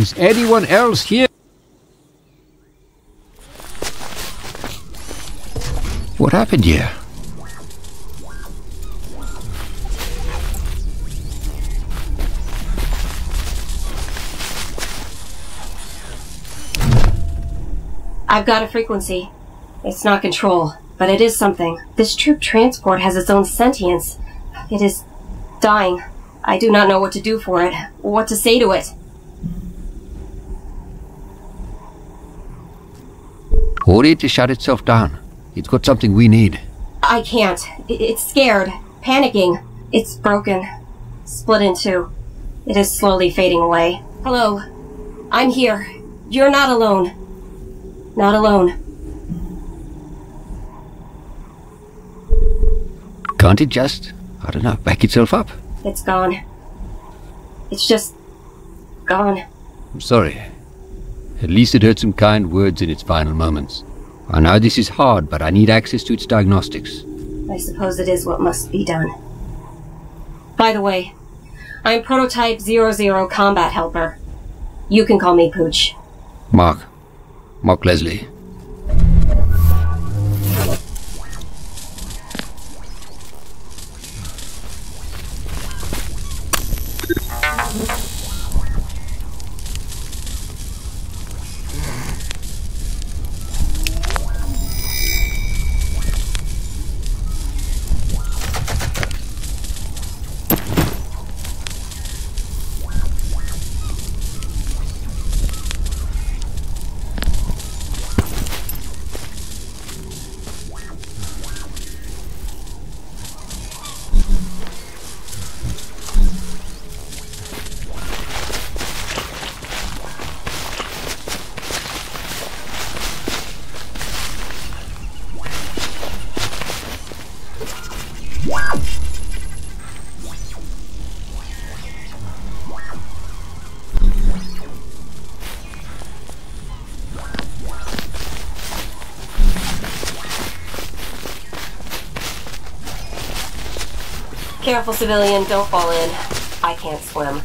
Is anyone else here? What happened here? I've got a frequency. It's not control, but it is something. This troop transport has its own sentience. It is dying. I do not know what to do for it, what to say to it. Order it to shut itself down. It's got something we need. I can't. It's scared. Panicking. It's broken. Split in two. It is slowly fading away. Hello. I'm here. You're not alone. Not alone. Can't it just, I don't know, back itself up? It's gone. It's just gone. I'm sorry. At least it heard some kind words in its final moments. I know this is hard, but I need access to its diagnostics. I suppose it is what must be done. By the way, I'm Prototype 00 Combat Helper. You can call me Pooch. Mark Leslie. Careful, civilian, don't fall in. I can't swim.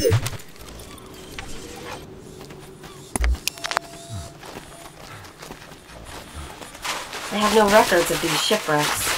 I have no records of these shipwrecks.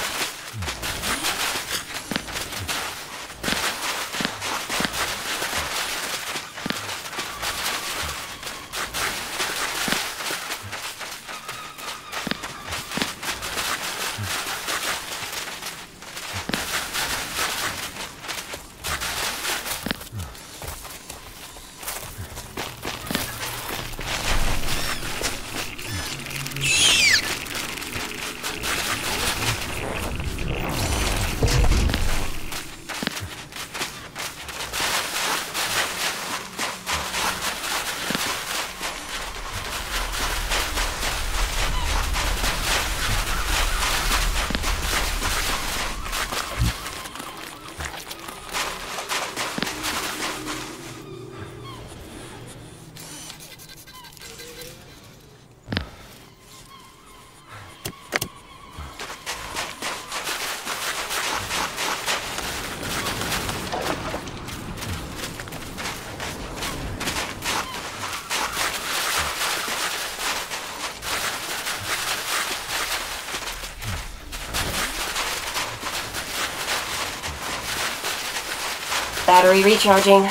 Battery recharging.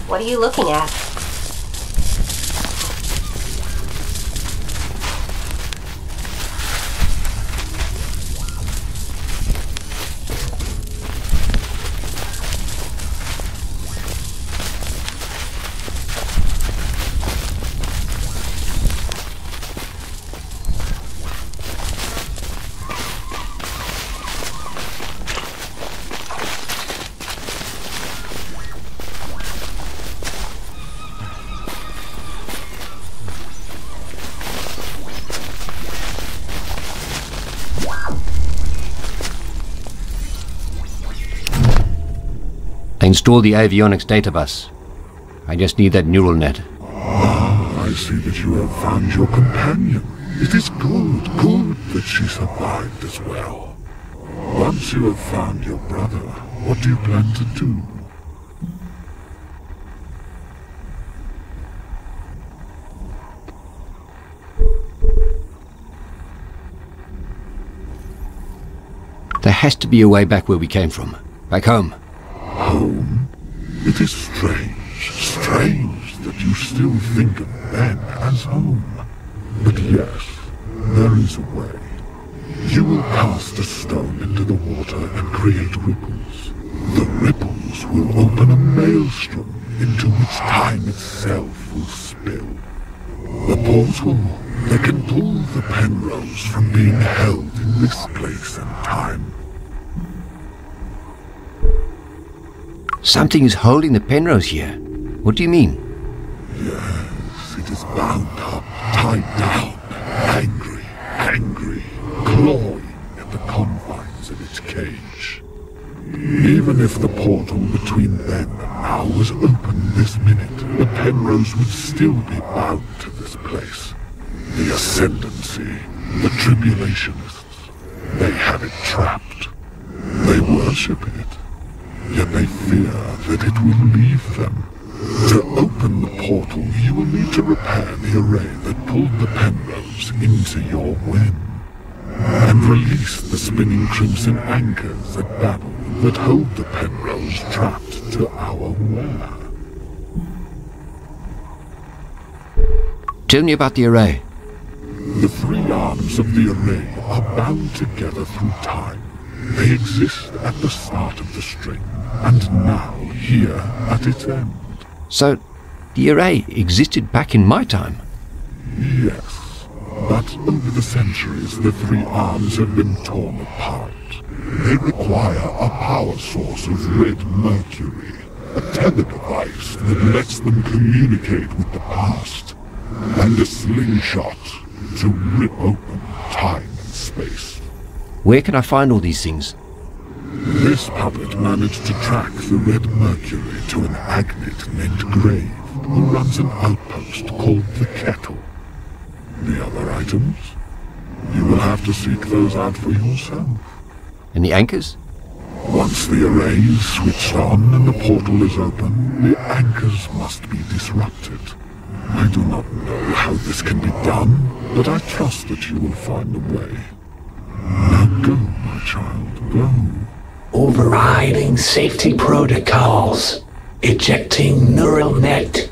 What are you looking at? I installed the avionics data bus. I just need that neural net. Ah, I see that you have found your companion. It is good that she survived as well. Once you have found your brother, what do you plan to do? There has to be a way back where we came from. Back home. Home? It is strange that you still think of Ben as home. But yes, there is a way. You will cast a stone into the water and create ripples. The ripples will open a maelstrom into which time itself will spill. The portal that can pull the Penrose from being held in this place and time. Something is holding the Penrose here. What do you mean? Yes, it is bound up, tied down, angry, clawing at the confines of its cage. Even if the portal between then and now was open this minute, the Penrose would still be bound to this place. The Ascendancy, the Tribulationists, they have it trapped. They worship it, yet they fear that it will leave them. To open the portal, you will need to repair the array that pulled the Penrose into your whim, and release the spinning crimson anchors at Babel that hold the Penrose trapped to our wear. Tell me about the array. The three arms of the array are bound together through time. They exist at the start of the string, and now here at its end. So, the array existed back in my time? Yes, but over the centuries the three arms have been torn apart. They require a power source of red mercury, a tether device that lets them communicate with the past, and a slingshot to rip open time and space. Where can I find all these things? This puppet managed to track the red mercury to an agate named Grave, who runs an outpost called the Kettle. The other items? You will have to seek those out for yourself. And the anchors? Once the array is switched on and the portal is open, the anchors must be disrupted. I do not know how this can be done, but I trust that you will find a way. Now go, my child, go. Overriding safety protocols. Ejecting neural net.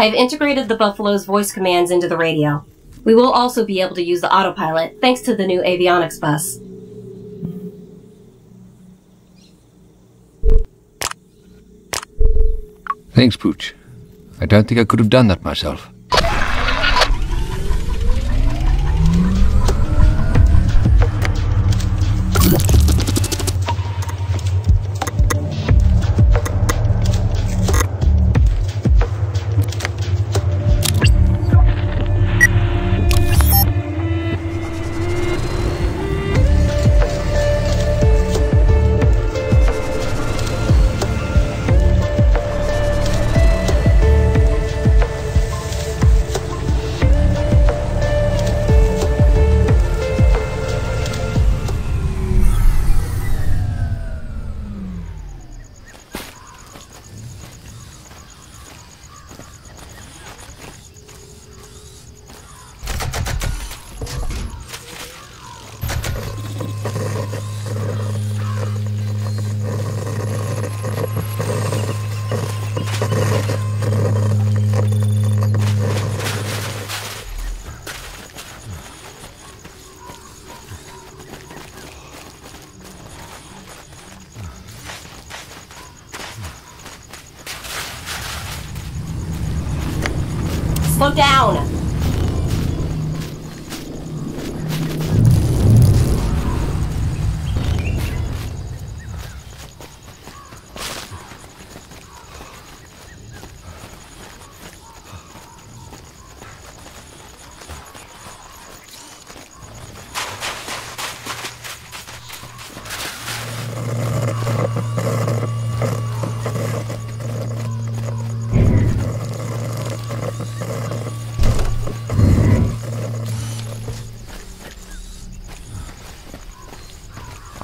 I've integrated the Buffalo's voice commands into the radio. We will also be able to use the autopilot thanks to the new avionics bus. Thanks, Pooch. I don't think I could have done that myself. Slow down!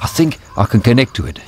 I think I can connect to it.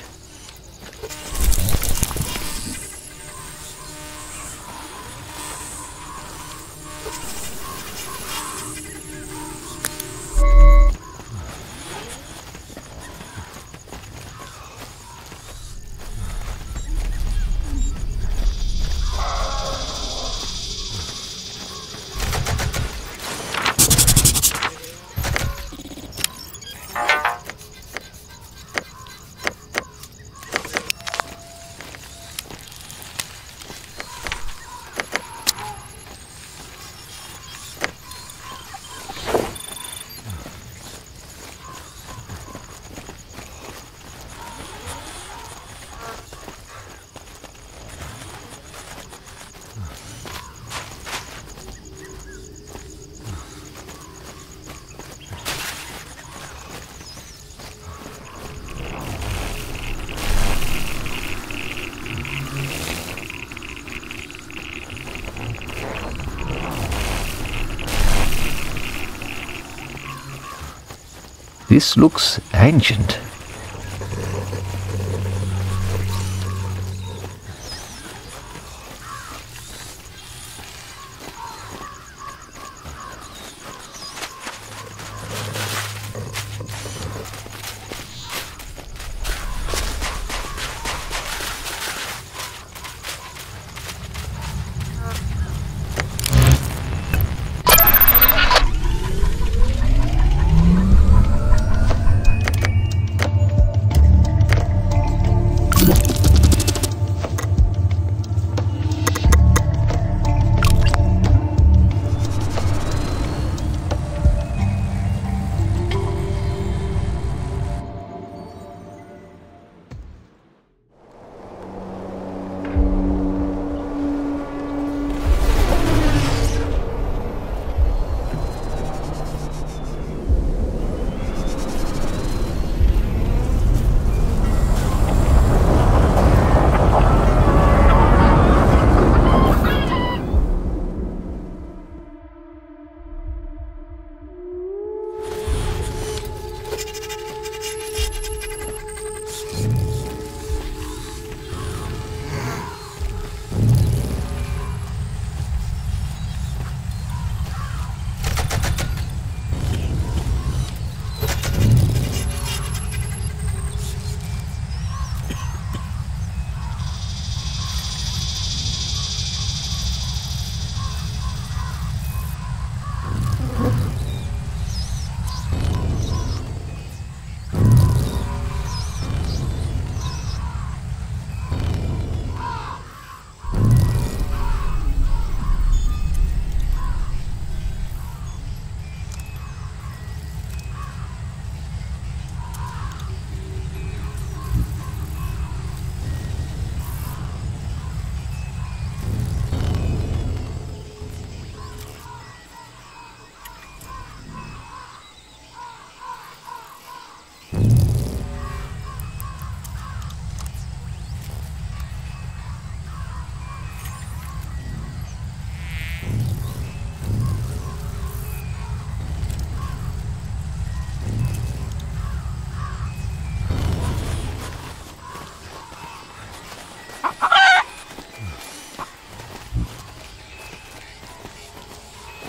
This looks ancient.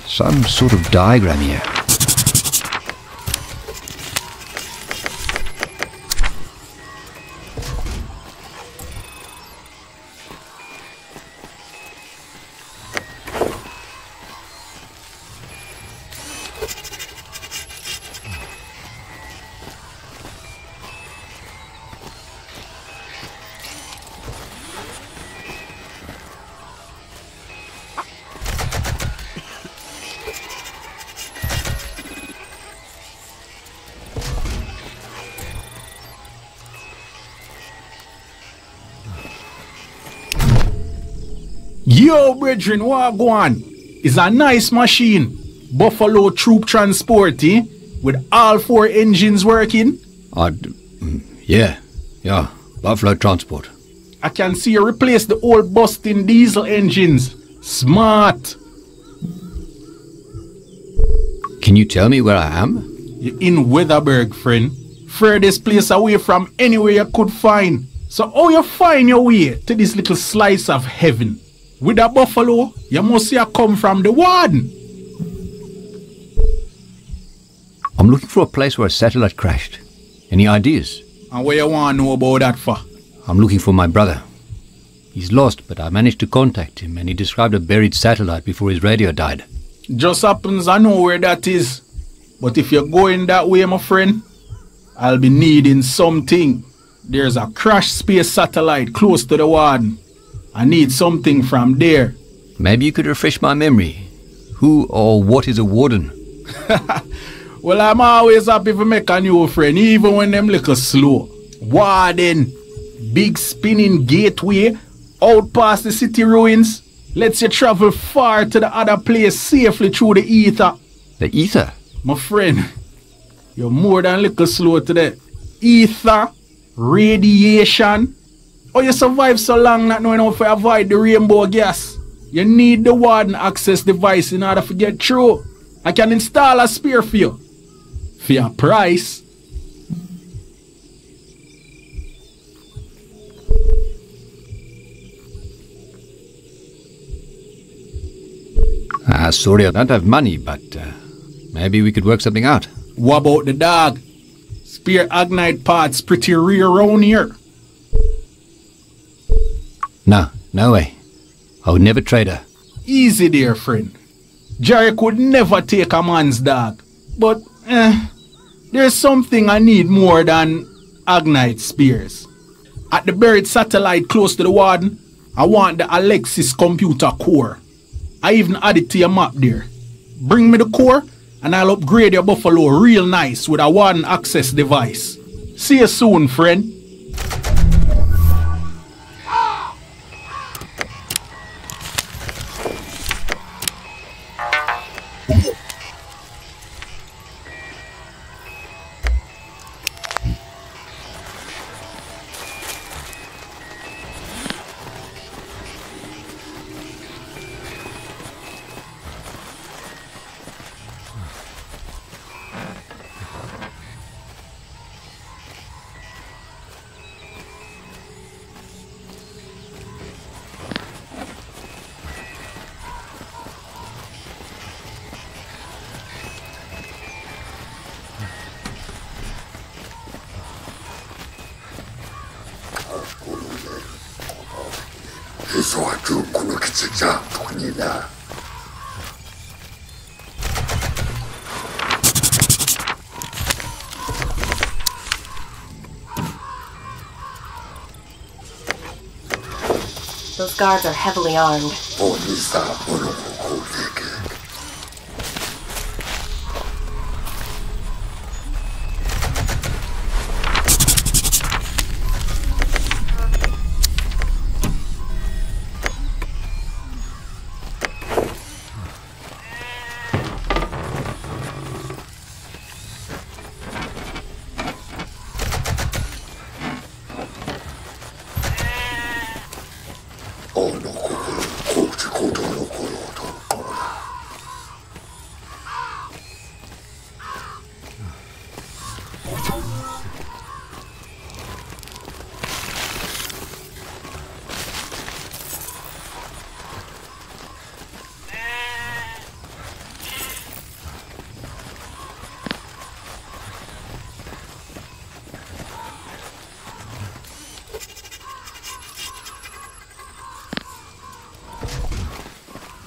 Some sort of diagram here. Yo, brethren, what go on? It's a nice machine. Buffalo troop transport, eh? With all 4 engines working. Yeah, Buffalo transport. I can see you replace the old busting diesel engines. Smart. Can you tell me where I am? You're in Weatherberg, friend. Furthest place away from anywhere you could find. So how you find your way to this little slice of heaven? With a buffalo, you must have come from the warden. I'm looking for a place where a satellite crashed. Any ideas? And what you want to know about that for? I'm looking for my brother. He's lost, but I managed to contact him, and he described a buried satellite before his radio died. Just happens I know where that is. But if you're going that way, my friend, I'll be needing something. There's a crashed space satellite close to the warden. I need something from there. Maybe you could refresh my memory. Who or what is a warden? Well, I'm always happy to make a new friend, even when them little slow. Warden, big spinning gateway, out past the city ruins, lets you travel far to the other place safely through the ether. The ether? My friend, you're more than little slow today. Ether, radiation. Oh, you survive so long not knowing how to avoid the rainbow gas. You need the warden access device in order to get through. I can install a spare for you. For your price. Sorry, I don't have money, but maybe we could work something out. What about the dog? Spare Agnite parts pretty rare around here. No way. I would never trade her. Easy there, friend. Jerry could never take a man's dog. But, there's something I need more than Agnite spears. At the buried satellite close to the warden, I want the Alexis computer core. I even added to your map there. Bring me the core, and I'll upgrade your buffalo real nice with a warden access device. See you soon, friend. Those guards are heavily armed.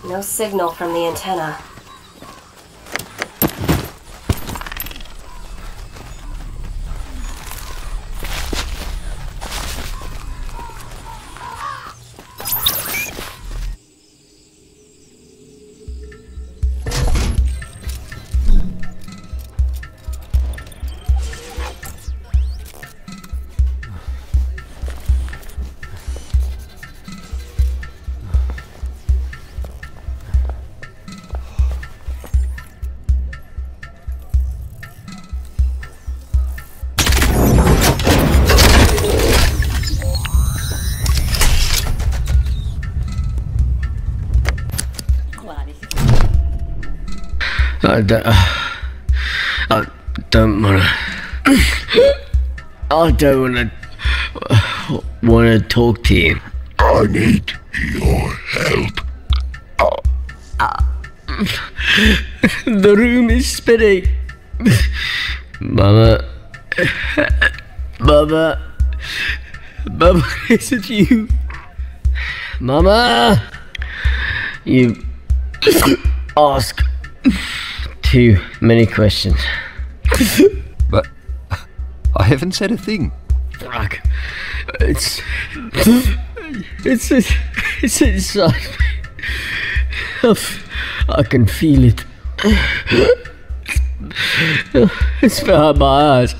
No signal from the antenna. I don't wanna talk to you. I need your help. The room is spinning. Mama, is it you? Mama, you ask too many questions. But I haven't said a thing. Fuck. It's inside me. I can feel it. It's behind my eyes.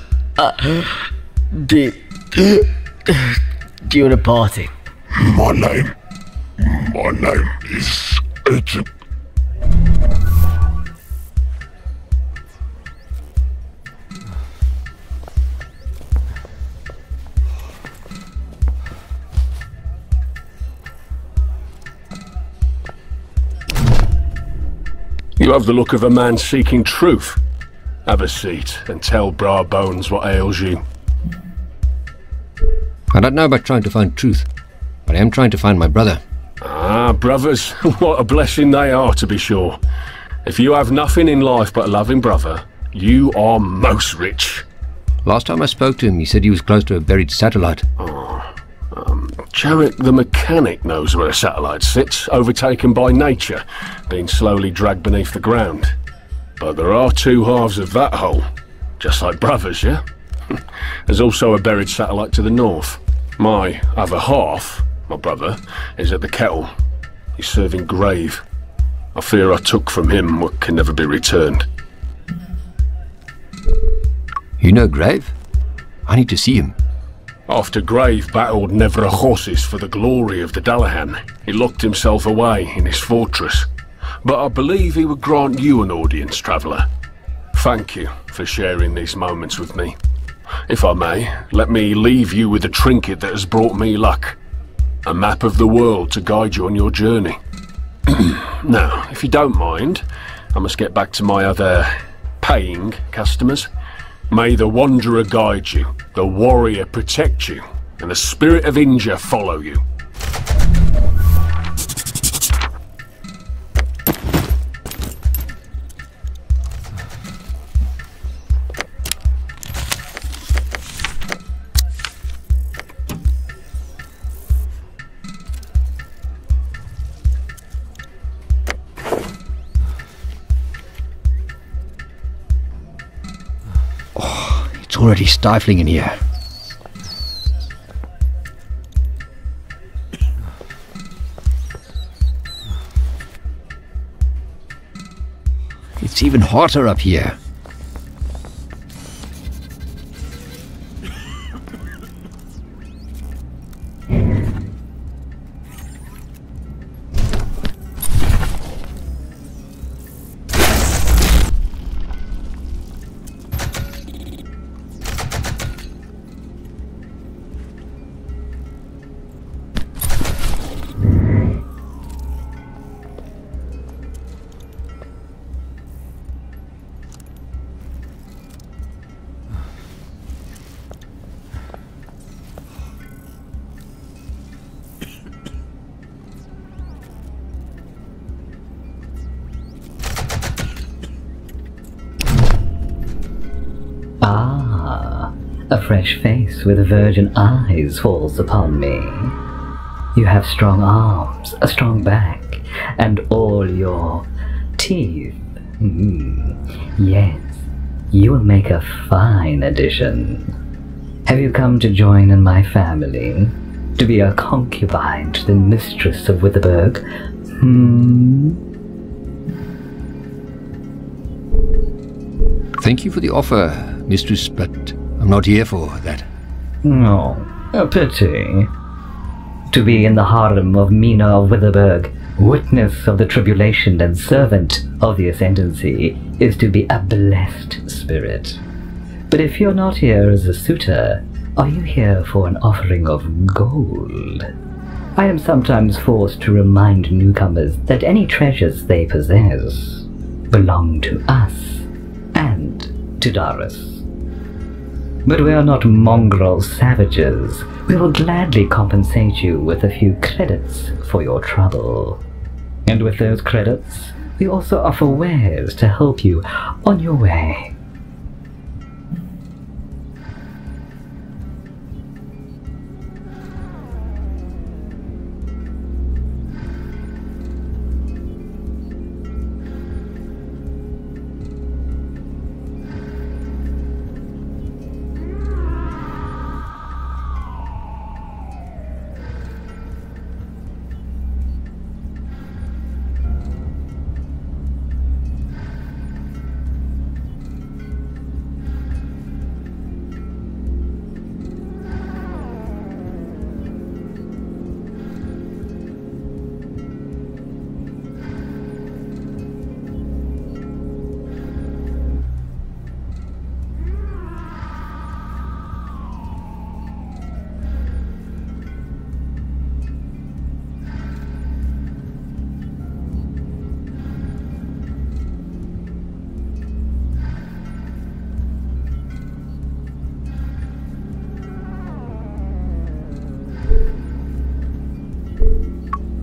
Do you want a party? My name is Agent. You have the look of a man seeking truth. Have a seat and tell Bra Bones what ails you. I don't know about trying to find truth, but I am trying to find my brother. Ah, brothers, what a blessing they are, to be sure. If you have nothing in life but a loving brother, you are most rich. Last time I spoke to him, he said he was close to a buried satellite. Jarek the mechanic knows where a satellite sits, overtaken by nature, being slowly dragged beneath the ground. But there are two halves of that hole, just like brothers, yeah? There's also a buried satellite to the north. My other half, my brother, is at the kettle. He's serving grave. I fear I took from him what can never be returned. You know Grave? I need to see him. After Grave battled Nevra horses for the glory of the Dalahan, he locked himself away in his fortress. But I believe he would grant you an audience, traveller. Thank you for sharing these moments with me. If I may, let me leave you with a trinket that has brought me luck. A map of the world to guide you on your journey. Now, if you don't mind, I must get back to my other paying customers. May the Wanderer guide you, the Warrior protect you, and the Spirit of Inja follow you. It's already stifling in here. It's even hotter up here. Ah, a fresh face with virgin eyes falls upon me. You have strong arms, a strong back, And all your teeth. Yes, you will make a fine addition. Have you come to join in my family? To be a concubine to the mistress of Witherberg? Thank you for the offer, mistress, but I'm not here for that. Oh, a pity. To be in the harem of Mina of Witherberg, witness of the tribulation and servant of the ascendancy, is to be a blessed spirit. But if you're not here as a suitor, are you here for an offering of gold? I am sometimes forced to remind newcomers that any treasures they possess belong to us and to Darius. But we are not mongrel savages. We will gladly compensate you with a few credits for your trouble. And with those credits, we also offer wares to help you on your way.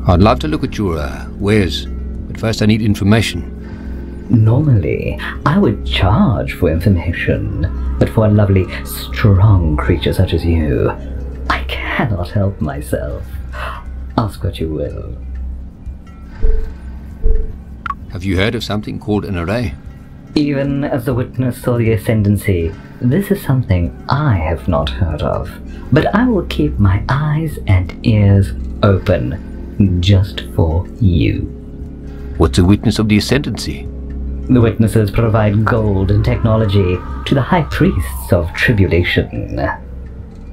I'd love to look at your wares, but first I need information. Normally, I would charge for information, but for a lovely, strong creature such as you, I cannot help myself. Ask what you will. Have you heard of something called an array? Even as the witness of the ascendancy, this is something I have not heard of, but I will keep my eyes and ears open, just for you. What's a witness of the ascendancy? The witnesses provide gold and technology to the high priests of tribulation.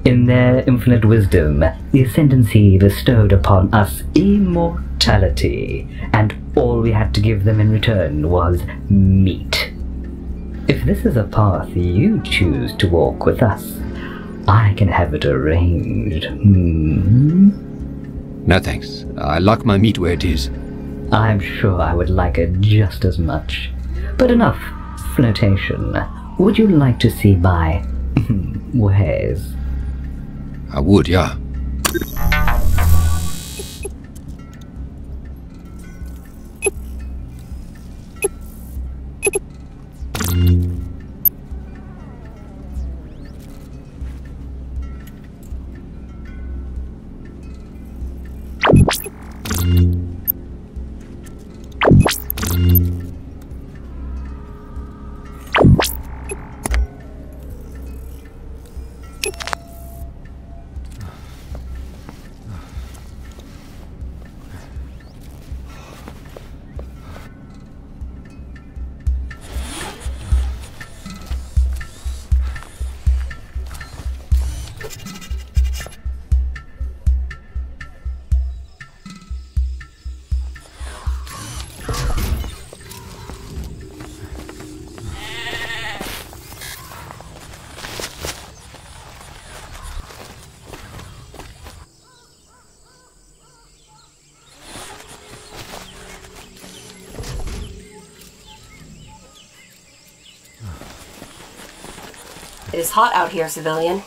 In their infinite wisdom, the ascendancy bestowed upon us immortality, and all we had to give them in return was meat. If this is a path you choose to walk with us, I can have it arranged. No thanks. I like my meat where it is. I'm sure I would like it just as much. But enough flirtation. Would you like to see my wares? I would, yeah. It is hot out here, civilian.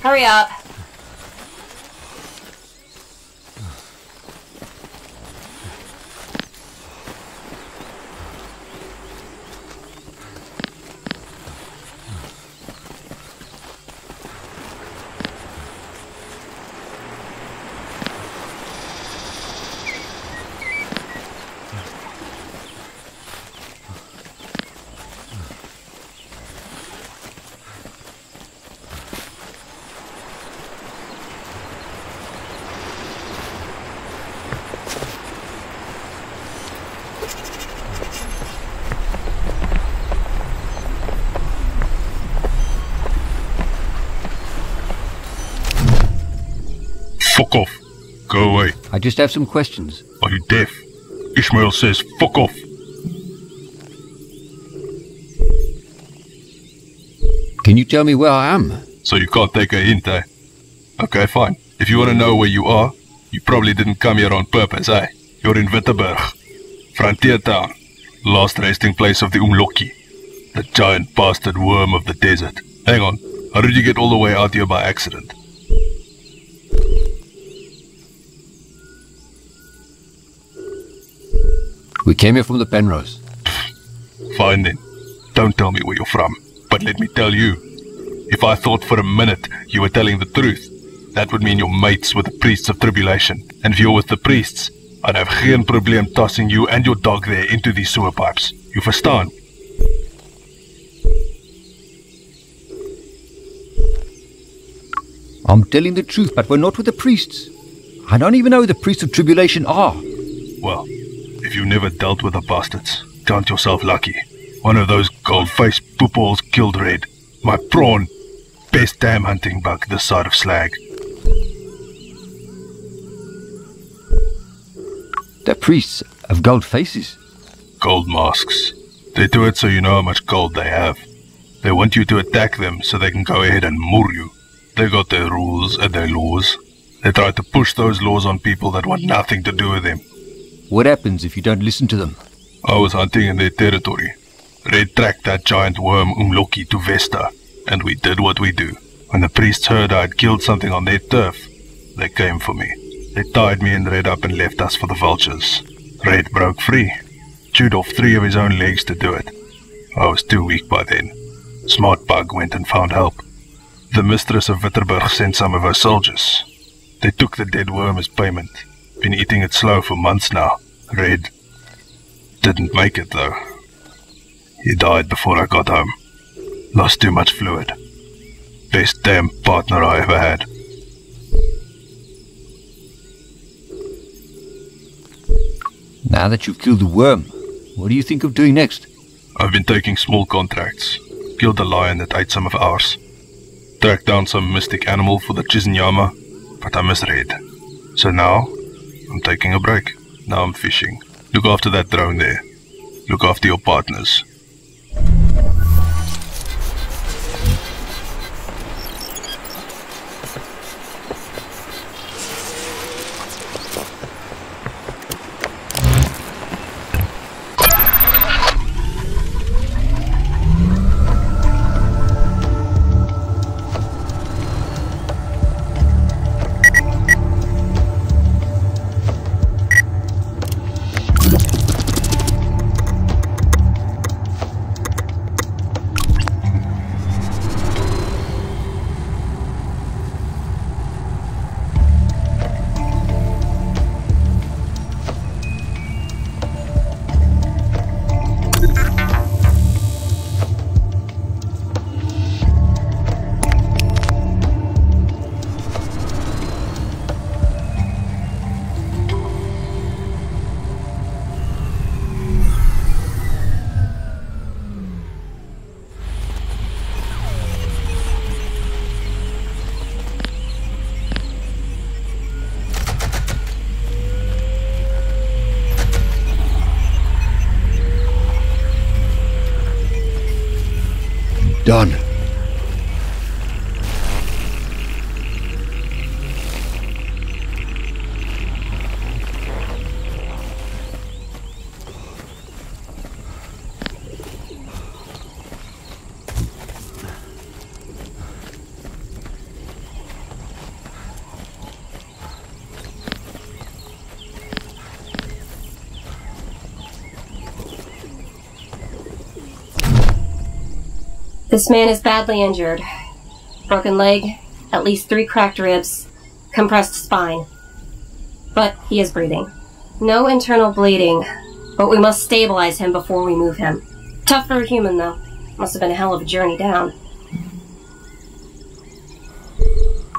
Hurry up. fuck off. Go away. I just have some questions. Are you deaf? Ishmael says fuck off. Can you tell me where I am? So you can't take a hint, eh? Okay, fine. If you want to know where you are, you probably didn't come here on purpose, eh? You're in Wittenberg. Frontier town. Last resting place of the Umloki. The giant bastard worm of the desert. Hang on. How did you get all the way out here by accident? We came here from the Penrose. Fine then. Don't tell me where you're from. But let me tell you, if I thought for a minute you were telling the truth, that would mean you're mates with the priests of tribulation. And if you're with the priests, I'd have geen probleem tossing you and your dog there into these sewer pipes. You verstaan? I'm telling the truth, but we're not with the priests. I don't even know who the priests of tribulation are. Well, if you never dealt with the bastards, count yourself lucky. One of those gold-faced poopholes killed Red. My prawn. Best damn hunting bug this side of Slag. The priests have gold faces. Gold masks. They do it so you know how much gold they have. They want you to attack them so they can go ahead and moor you. They got their rules and their laws. They try to push those laws on people that want nothing to do with them. What happens if you don't listen to them? I was hunting in their territory. Red tracked that giant worm Umloki to Vesta, and we did what we do. When the priests heard I'd killed something on their turf, they came for me. They tied me and Red up and left us for the vultures. Red broke free, chewed off 3 of his own legs to do it. I was too weak by then. Smart Bug went and found help. The mistress of Wittenberg sent some of her soldiers. They took the dead worm as payment. Been eating it slow for months now. Red didn't make it though. He died before I got home. Lost too much fluid. Best damn partner I ever had. Now that you've killed the worm, what do you think of doing next? I've been taking small contracts. Killed a lion that ate some of ours. Tracked down some mystic animal for the Chizinyama, but I misread. So now, I'm taking a break. Now I'm fishing. Look after that drone there. Look after your partners. Done. This man is badly injured. Broken leg, at least 3 cracked ribs, compressed spine. But he is breathing. No internal bleeding, but we must stabilize him before we move him. Tough for a human, though. Must have been a hell of a journey down.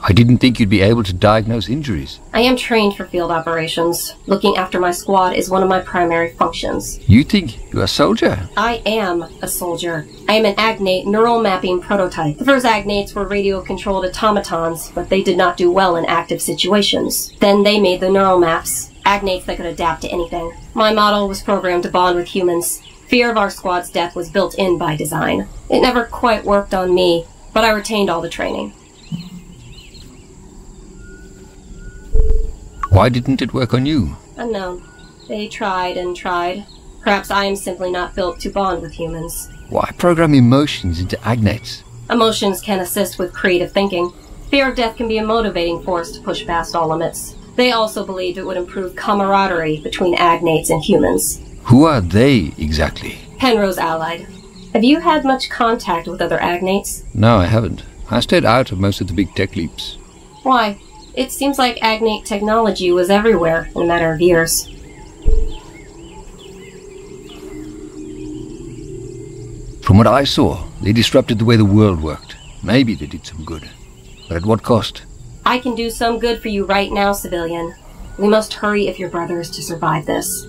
I I didn't think you'd be able to diagnose injuries. I am trained for field operations. Looking after my squad is one of my primary functions. You think you're a soldier? I am a soldier. I am an agnate neural mapping prototype. The first agnates were radio-controlled automatons, but they did not do well in active situations. Then they made the neural maps, agnates that could adapt to anything. My model was programmed to bond with humans. Fear of our squad's death was built in by design. It never quite worked on me, but I retained all the training. Why didn't it work on you? Unknown. They tried and tried. Perhaps I am simply not built to bond with humans. Why program emotions into agnates? Emotions can assist with creative thinking. Fear of death can be a motivating force to push past all limits. They also believed it would improve camaraderie between agnates and humans. Who are they, exactly? Penrose allied. Have you had much contact with other agnates? No, I haven't. I stayed out of most of the big tech leaps. Why? It seems like agnate technology was everywhere in a matter of years. From what I saw, they disrupted the way the world worked. Maybe they did some good. But at what cost? I can do some good for you right now, civilian. We must hurry if your brother is to survive this.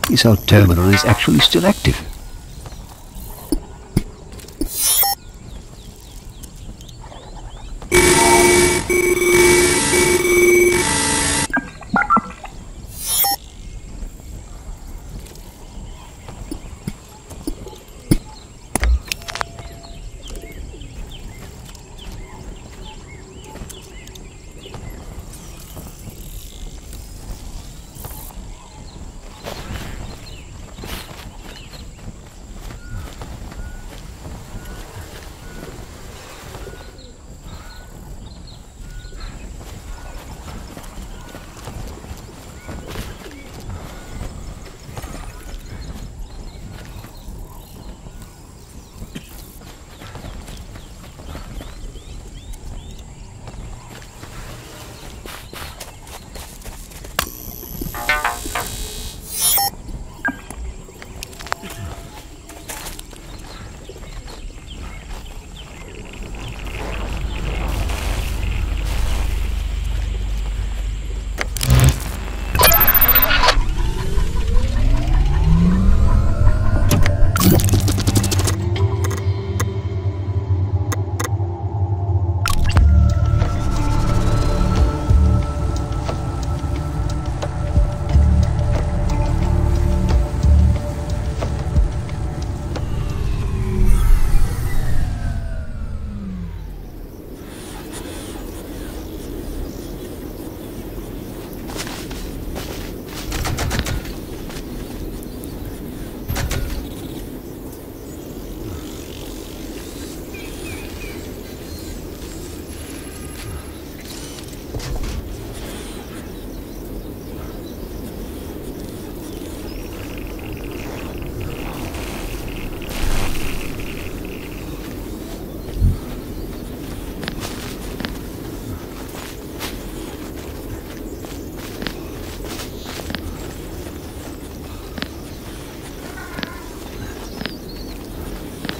This old terminal is actually still active.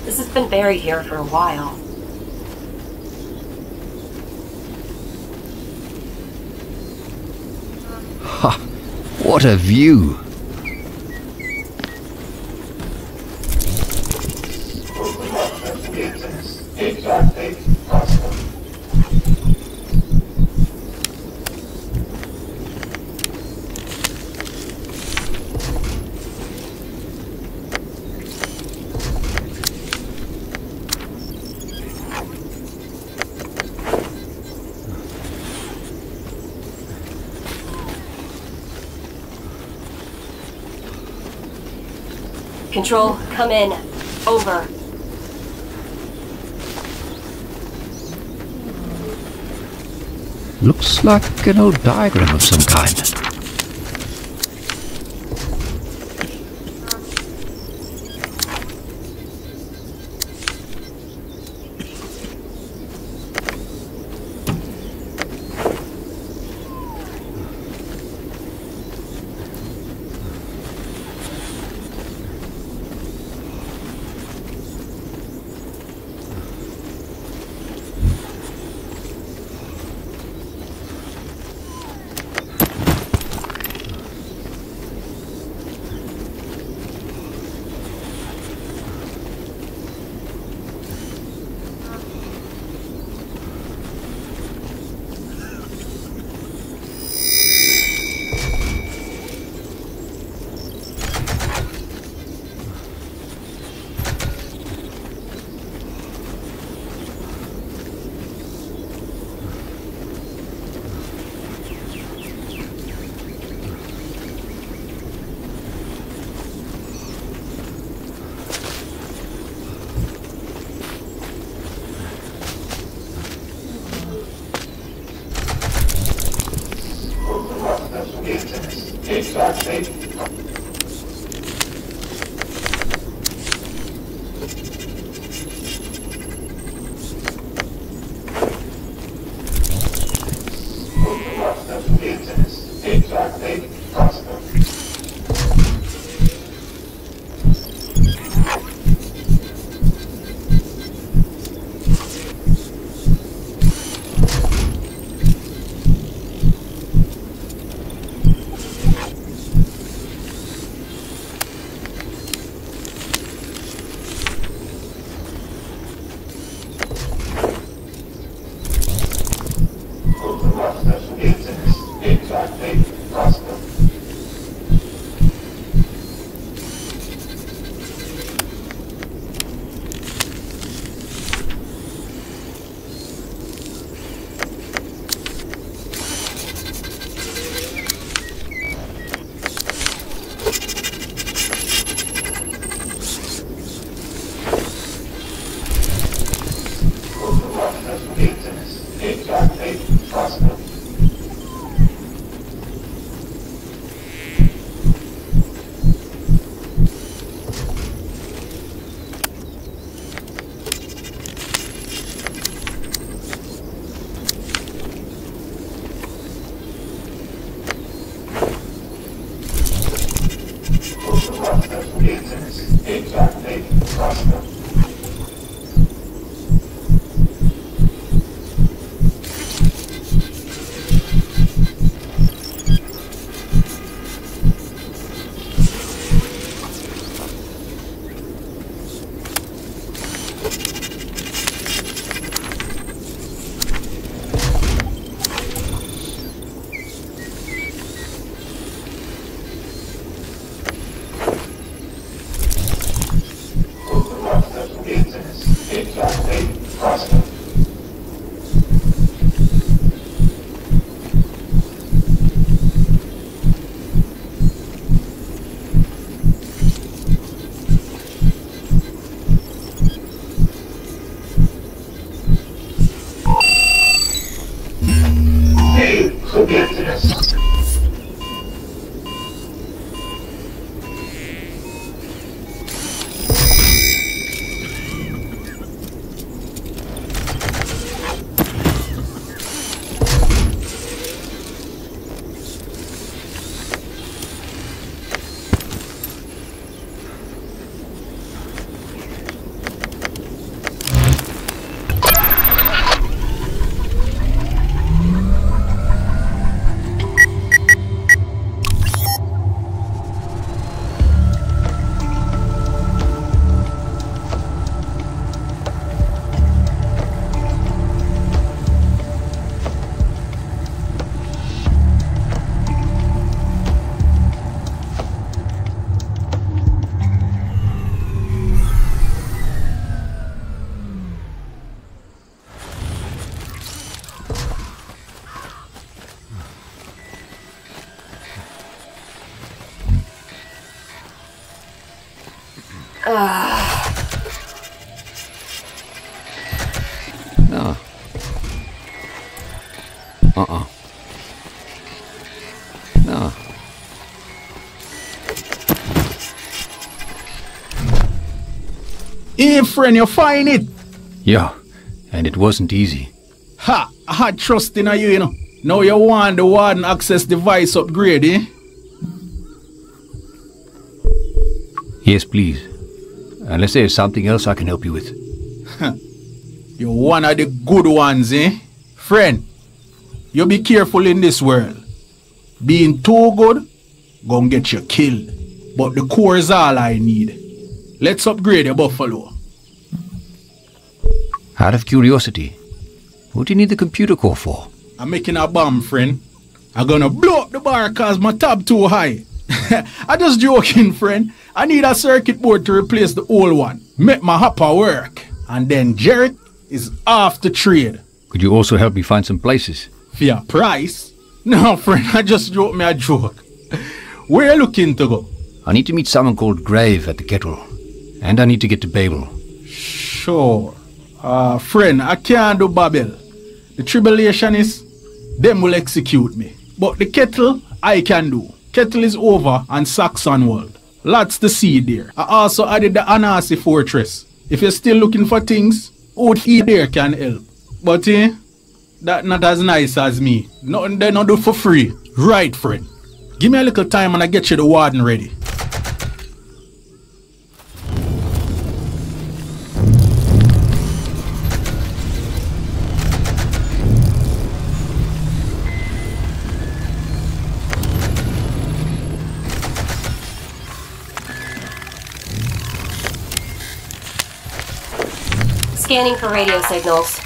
This has been buried here for a while. Ha! What a view! Control, come in. Over. Looks like an old diagram of some kind. No. No. Hey, friend, you find it? Yeah, and it wasn't easy. Ha! I had trust in you, you know. Now you want the warden access device upgrade, eh? Yes, please. Unless there's something else I can help you with. You're one of the good ones, eh? Friend, you be careful in this world. Being too good, gonna get you killed. But the core is all I need. Let's upgrade your buffalo. Out of curiosity, what do you need the computer core for? I'm making a bomb, friend. I'm gonna blow up the bar cause my tab too high. I just joking, friend. I need a circuit board to replace the old one. Make my hopper work. And then Jared is off the trade. Could you also help me find some places? For your price? No, friend, I just joked me a joke. Where you looking to go? I need to meet someone called Grave at the kettle. And I need to get to Babel. Sure. Friend, I can't do Babel. The tribulationists, them will execute me. But the kettle, I can do. Kettle is over on Saxon world. Lots to see there. I also added the Anasi fortress. If you're still looking for things, out here there can help. But that not as nice as me. Nothing they not do for free. Right, friend. Give me a little time and I get you the warden ready. Scanning for radio signals.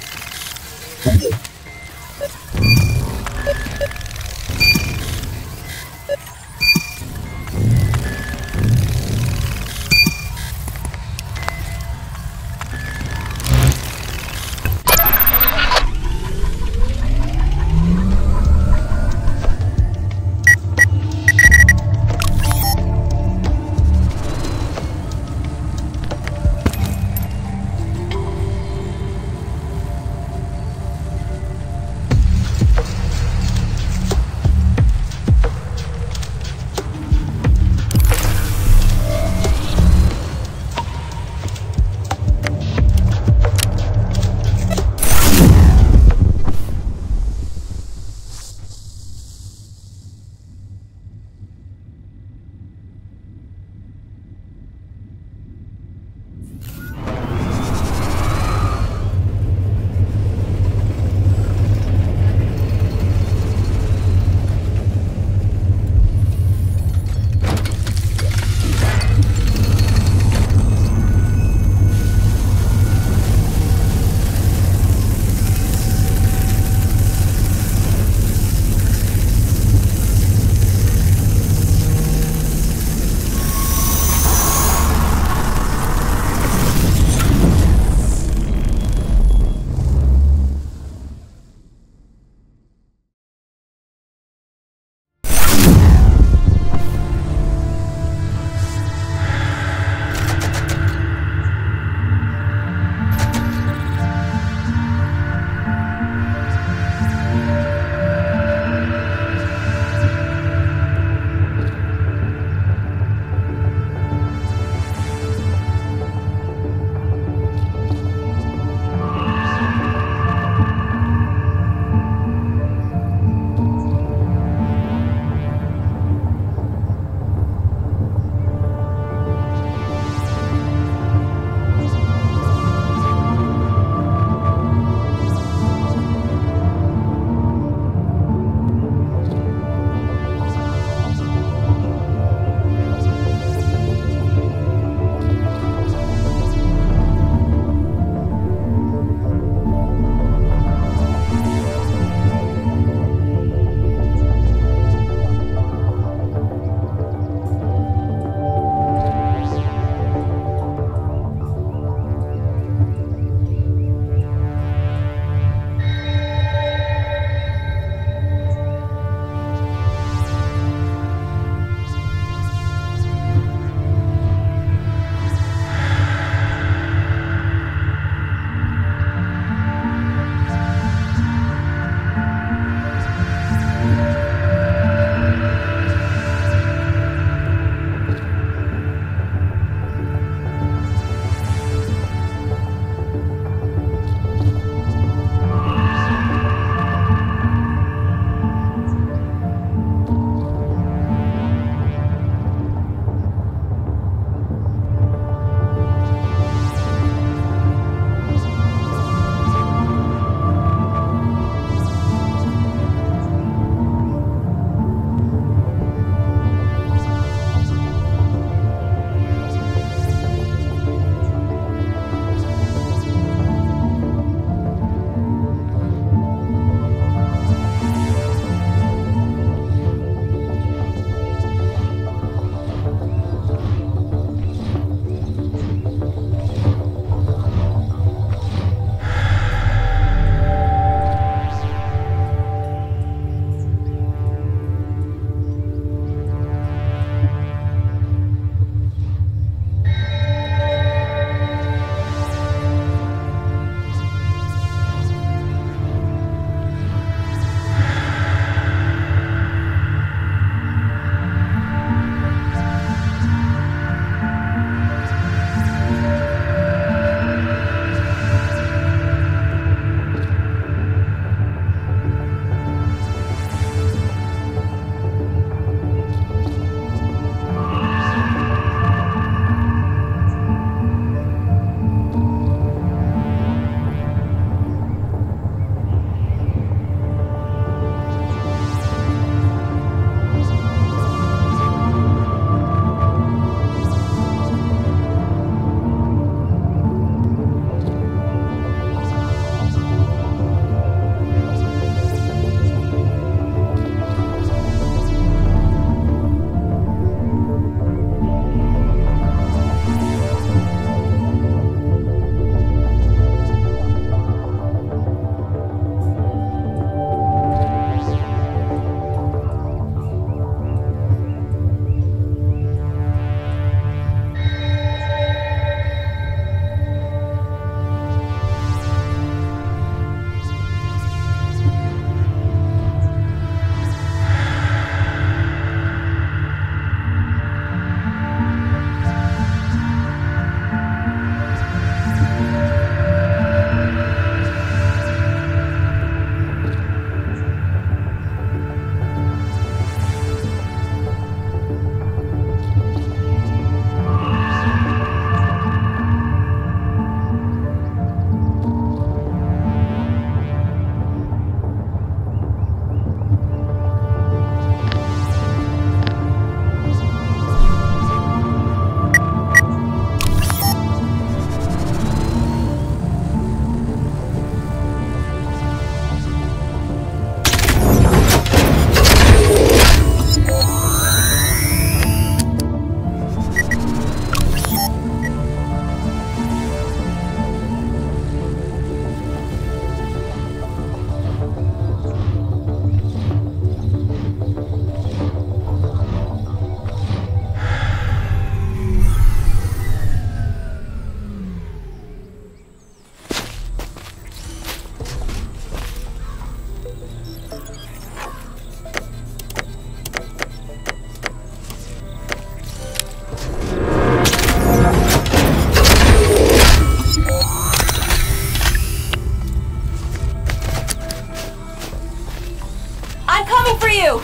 I'm coming for you!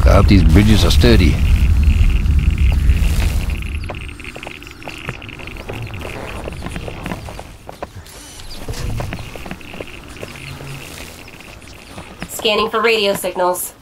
I hope these bridges are sturdy. Scanning for radio signals.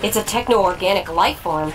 It's a techno-organic life form.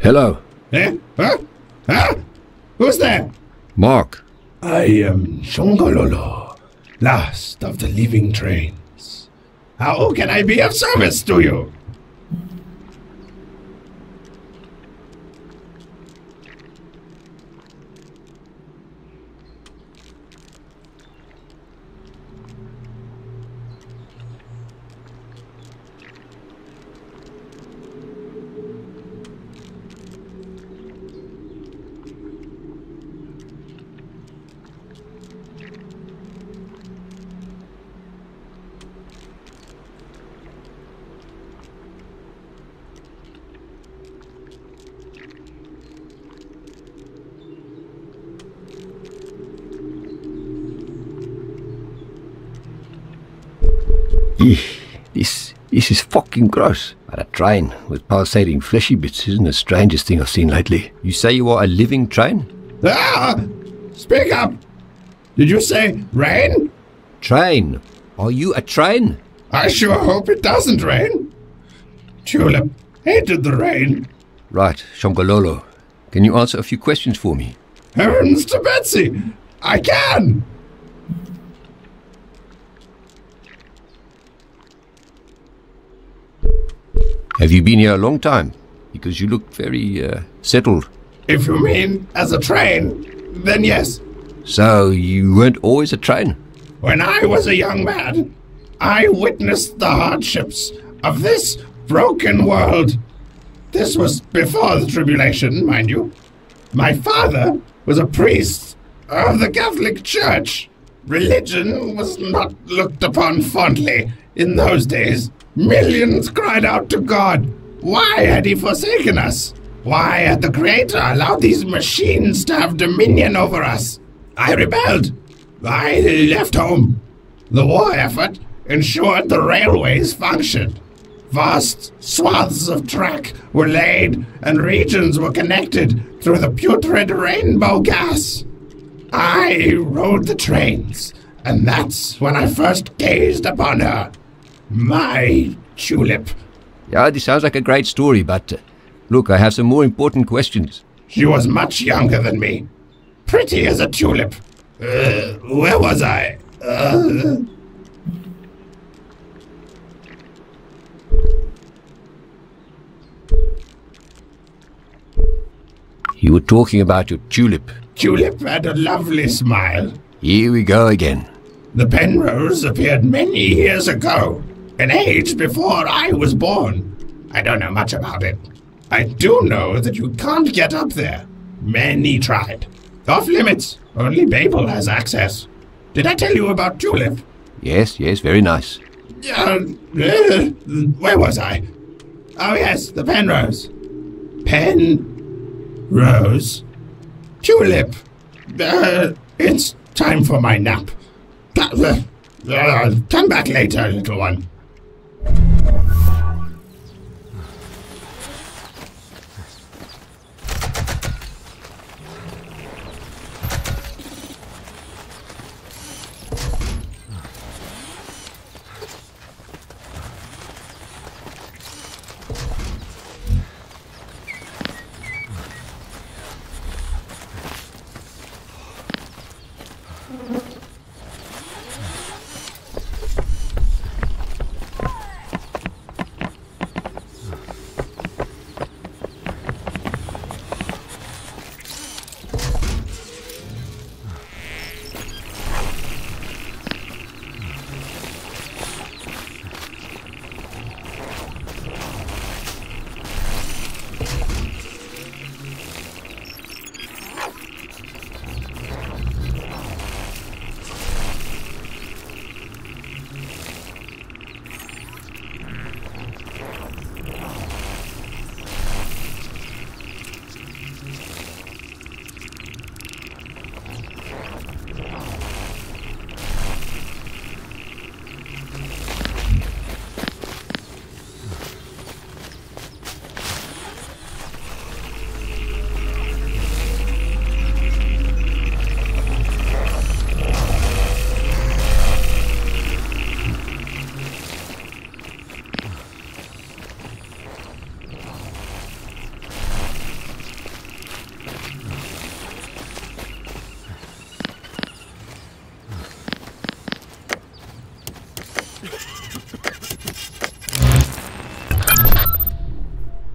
Hello. Eh? Huh? Huh? Who's there? Mark. I am Shongololo, last of the living trains. How can I be of service to you? This is fucking gross. A train with pulsating fleshy bits isn't the strangest thing I've seen lately. You say you are a living train? Ah! Speak up! Did you say rain? Train? Are you a train? I sure hope it doesn't rain. Tulip hated the rain. Right, Shongololo. Can you answer a few questions for me? Heavens to Betsy! I can! Have you been here a long time? Because you look very, settled. If you mean as a train, then yes. So, you weren't always a train? When I was a young man, I witnessed the hardships of this broken world. This was before the tribulation, mind you. My father was a priest of the Catholic Church. Religion was not looked upon fondly in those days. Millions cried out to God. Why had he forsaken us? Why had the Creator allowed these machines to have dominion over us? I rebelled. I left home. The war effort ensured the railways functioned. Vast swaths of track were laid and regions were connected through the putrid rainbow gas. I rode the trains, and that's when I first gazed upon her. My tulip. Yeah, this sounds like a great story, but look, I have some more important questions. She was much younger than me. Pretty as a tulip. Where was I? You were talking about your tulip. Tulip had a lovely smile. Here we go again. The Penrose appeared many years ago, an age before I was born. I don't know much about it. I do know that you can't get up there. Many tried. Off limits. Only Babel has access. Did I tell you about Tulip? Yes, very nice. Where was I? Oh yes, the Penrose. Penrose? Tulip. It's time for my nap. Come back later, little one.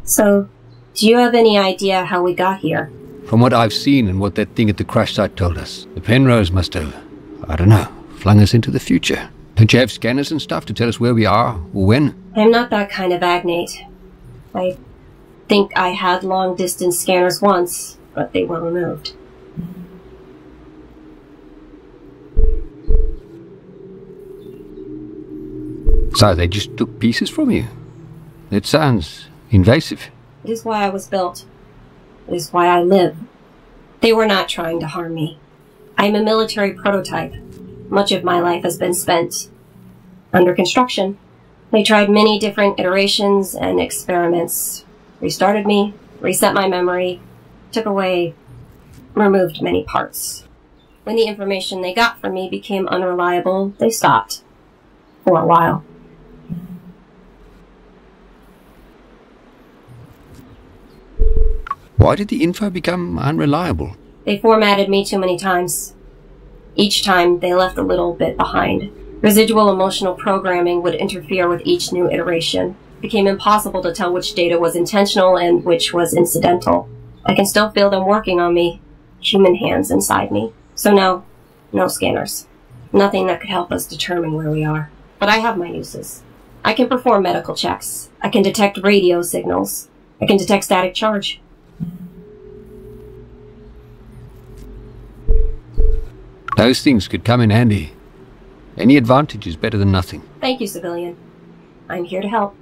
So, do you have any idea how we got here? From what I've seen and what that thing at the crash site told us, the Penrose must have, I don't know, flung us into the future. Don't you have scanners and stuff to tell us where we are or when? I'm not that kind of agnate. I think I had long-distance scanners once, but they were removed. So they just took pieces from you? It sounds invasive. It is why I was built. It is why I live. They were not trying to harm me. I am a military prototype. Much of my life has been spent under construction. They tried many different iterations and experiments. Restarted me, reset my memory, took away, removed many parts. When the information they got from me became unreliable, they stopped. For a while. Why did the info become unreliable? They formatted me too many times. Each time, they left a little bit behind. Residual emotional programming would interfere with each new iteration. It became impossible to tell which data was intentional and which was incidental. I can still feel them working on me. Human hands inside me. So no scanners. Nothing that could help us determine where we are. But I have my uses. I can perform medical checks. I can detect radio signals. I can detect static charge. Those things could come in handy. Any advantage is better than nothing. Thank you, civilian. I'm here to help.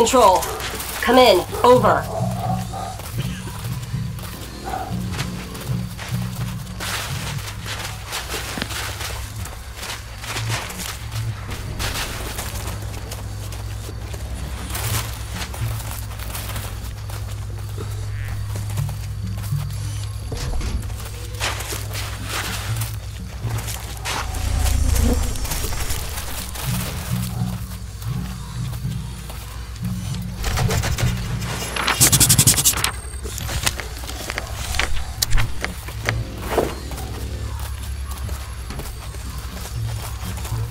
Control. Come in. Over.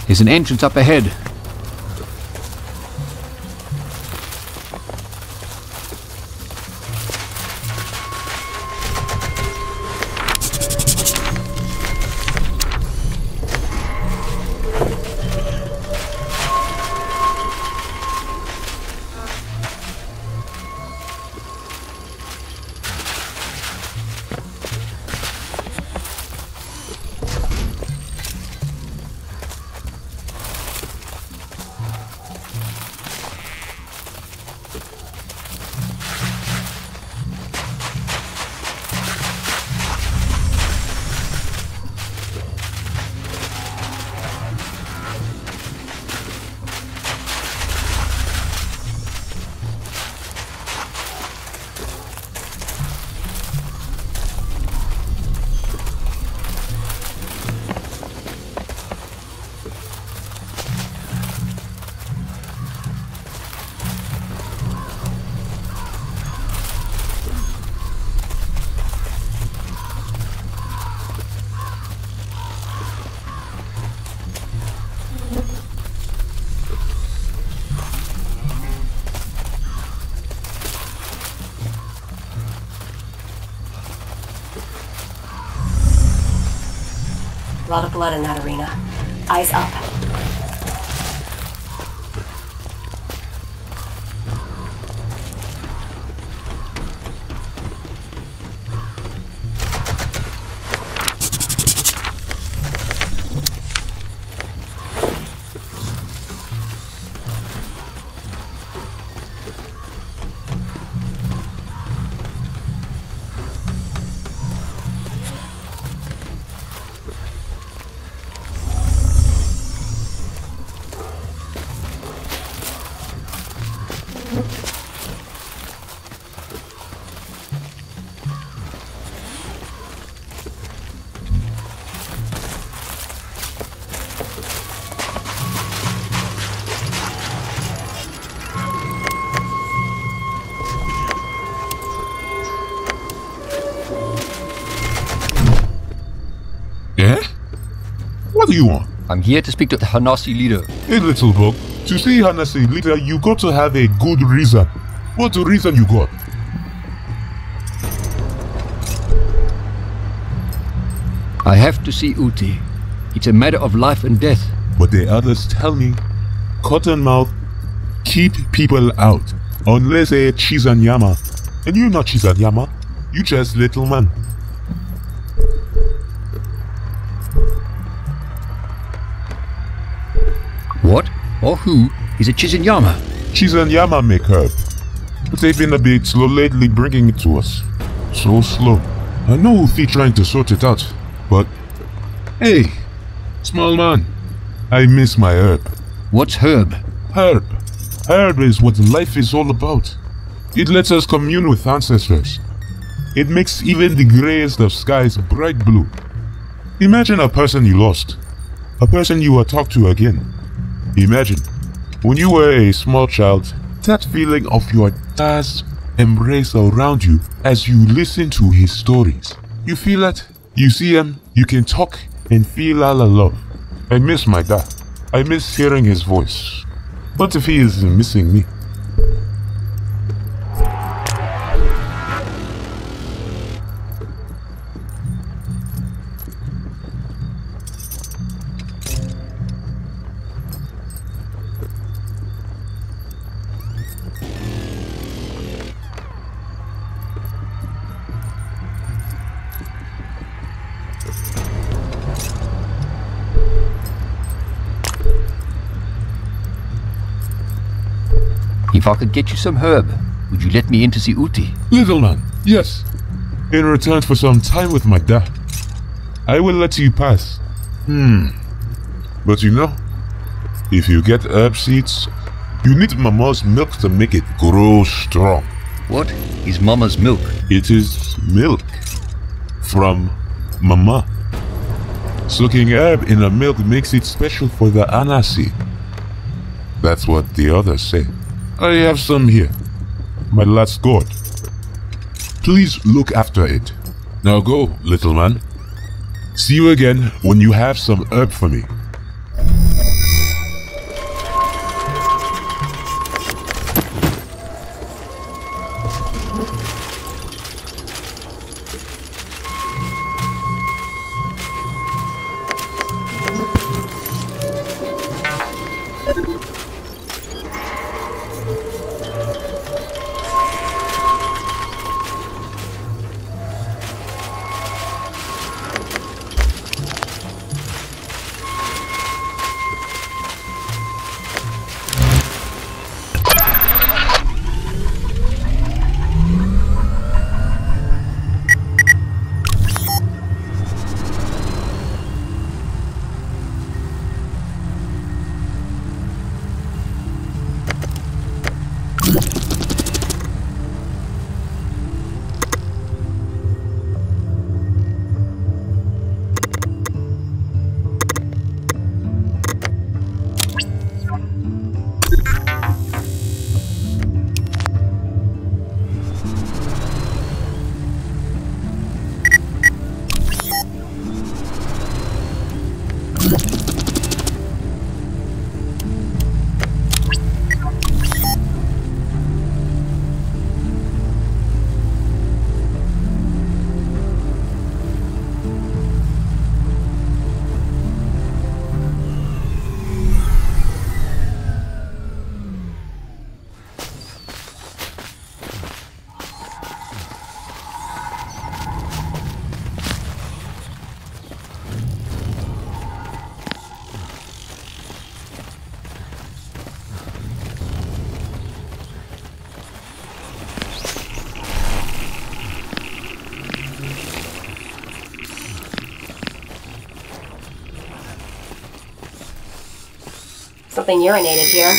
There's an entrance up ahead. A lot of blood in that arena. Eyes up. What do you want? I'm here to speak to the Hanasi leader. Hey, little bug. To see Hanasi leader, you got to have a good reason. What's the reason you got? I have to see Uti. It's a matter of life and death. But the others tell me, Cottonmouth, keep people out. Unless they're Chizanyama. And you're not Chizanyama. You just little man. What or who is a Chizanyama? Chizanyama make herb. But they've been a bit slow lately bringing it to us. So slow. I know Uti trying to sort it out. But, hey, small man, I miss my herb. What's herb? Herb. Herb is what life is all about. It lets us commune with ancestors. It makes even the greyest of skies bright blue. Imagine a person you lost. A person you will talk to again. Imagine, when you were a small child, that feeling of your dad's embrace around you as you listen to his stories. You feel it, you see him, you can talk and feel all the love. I miss my dad. I miss hearing his voice. What if he is missing me? If I could get you some herb, would you let me in to see Uti? Little man, yes. In return for some time with my dad, I will let you pass. But you know, if you get herb seeds, you need Mama's milk to make it grow strong. What is Mama's milk? It is milk from Mama. Soaking herb in a milk makes it special for the Anasi. That's what the others say. I have some here. My last gourd. Please look after it. Now go, little man. See you again when you have some herb for me. Something urinated here.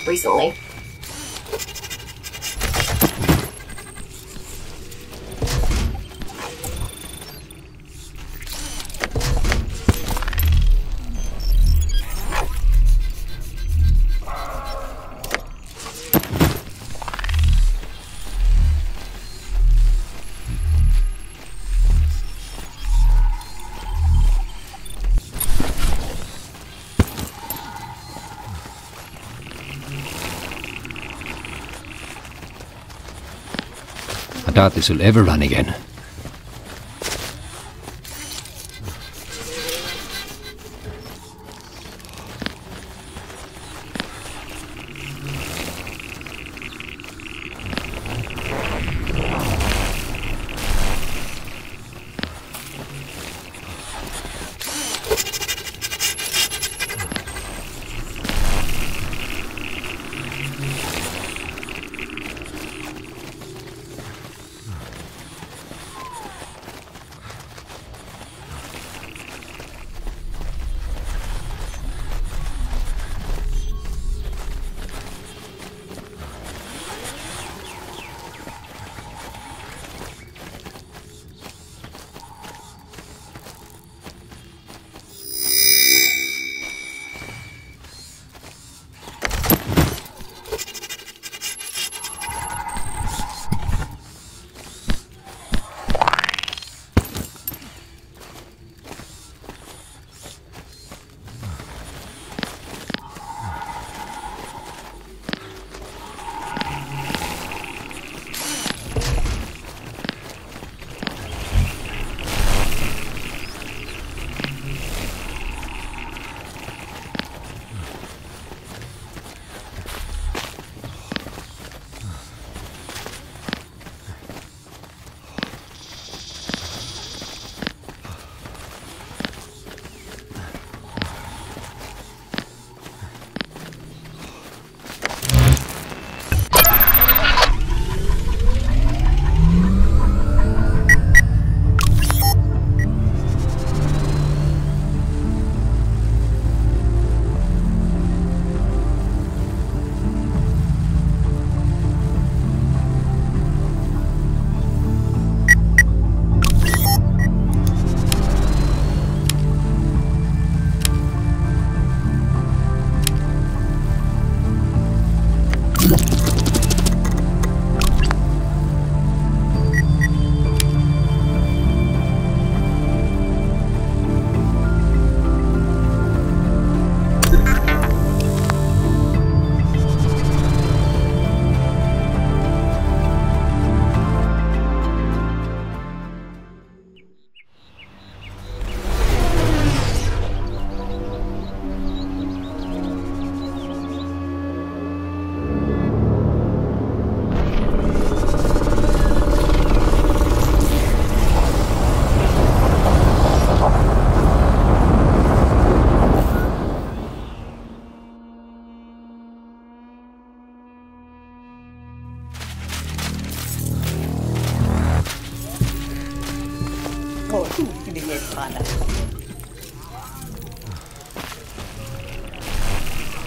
Recently. I doubt this will ever run again.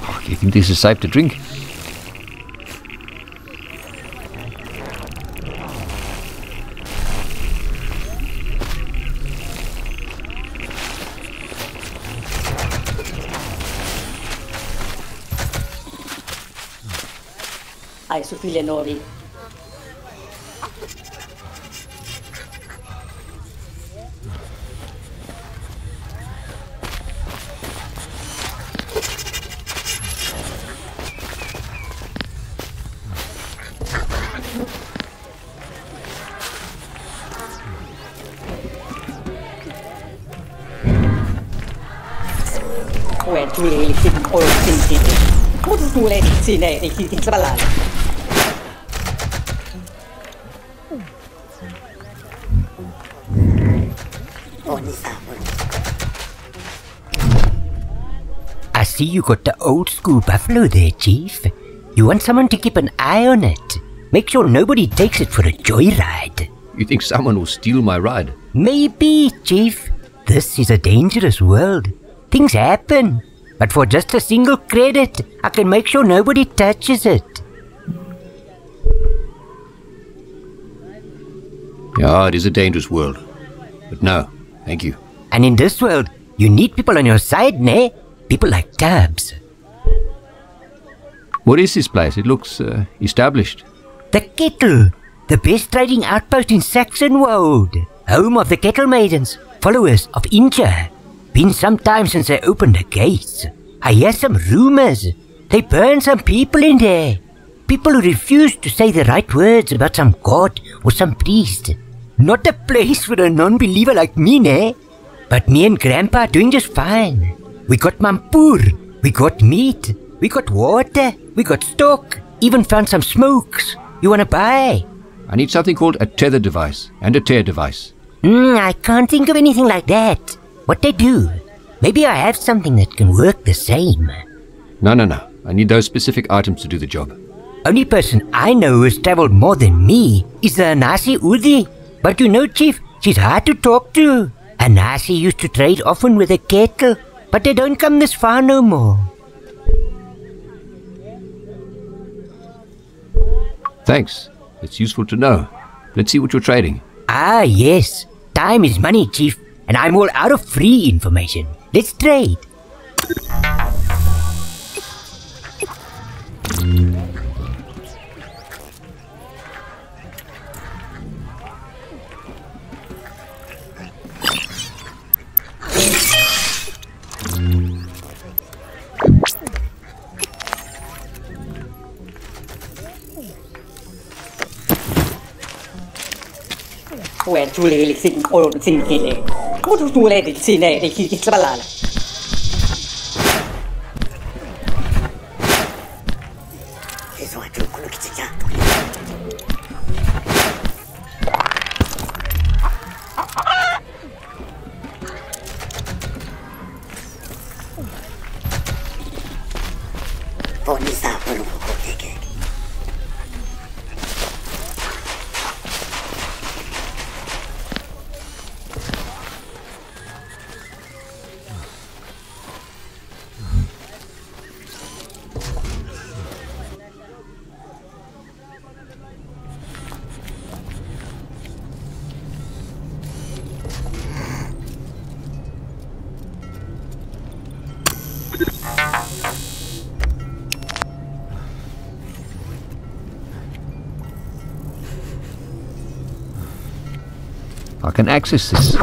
Oh, you think this is safe to drink? Ai su figlie nuovi. When tu le si o si come tu le si ne e chi sballare. I see you got the old school buffalo there, Chief. You want someone to keep an eye on it. Make sure nobody takes it for a joyride. You think someone will steal my ride? Maybe, Chief. This is a dangerous world. Things happen. But for just a single credit, I can make sure nobody touches it. Yeah, it is a dangerous world. But no, thank you. And in this world, you need people on your side, ne? People like Tubbs. What is this place? It looks established. The Kettle, the best trading outpost in Saxonwold. Home of the Kettle Maidens, followers of Inja. Been some time since they opened the gates. I hear some rumors. They burned some people in there. People who refused to say the right words about some god or some priest. Not a place for a non-believer like me, ne? But me and Grandpa are doing just fine. We got mampur, we got meat, we got water, we got stock, even found some smokes. You wanna buy? I need something called a tether device and a tear device. I can't think of anything like that. What they do? Maybe I have something that can work the same. No. I need those specific items to do the job. Only person I know who has traveled more than me is the Anasi Udi. But you know, Chief, she's hard to talk to. Anasi used to trade often with a Kettle, but they don't come this far no more. Thanks. It's useful to know. Let's see what you're trading. Ah, yes. Time is money, Chief, and I'm all out of free information. Let's trade. When tu le si o si che come tu le si ne e chi sballare. I can access this.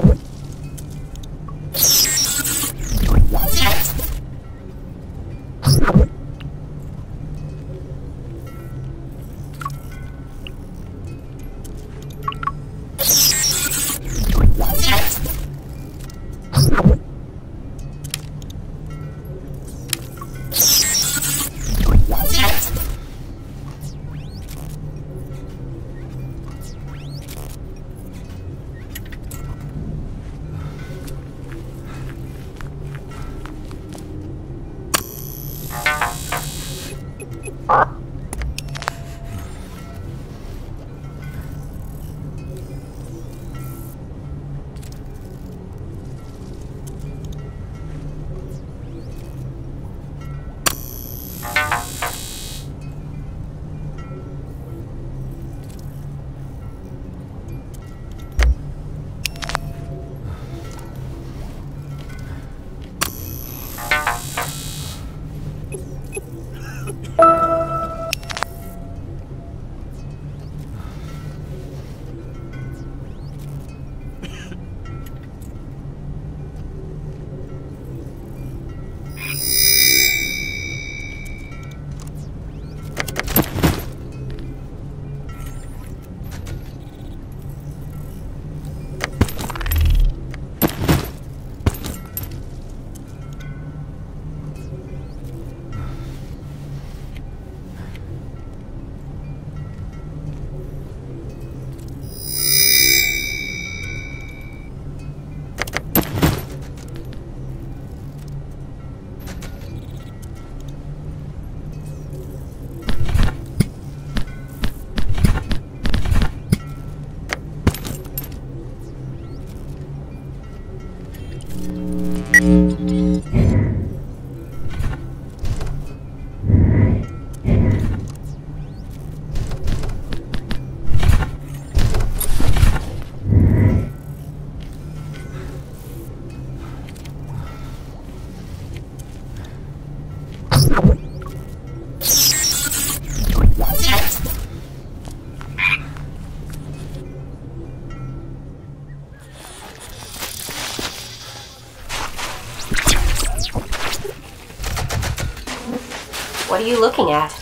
What are you looking at?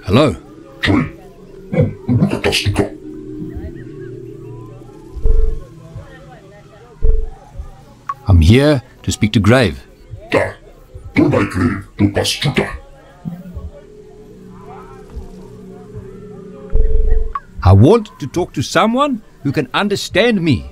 Hello? I'm here to speak to Grave. I want to talk to someone who can understand me.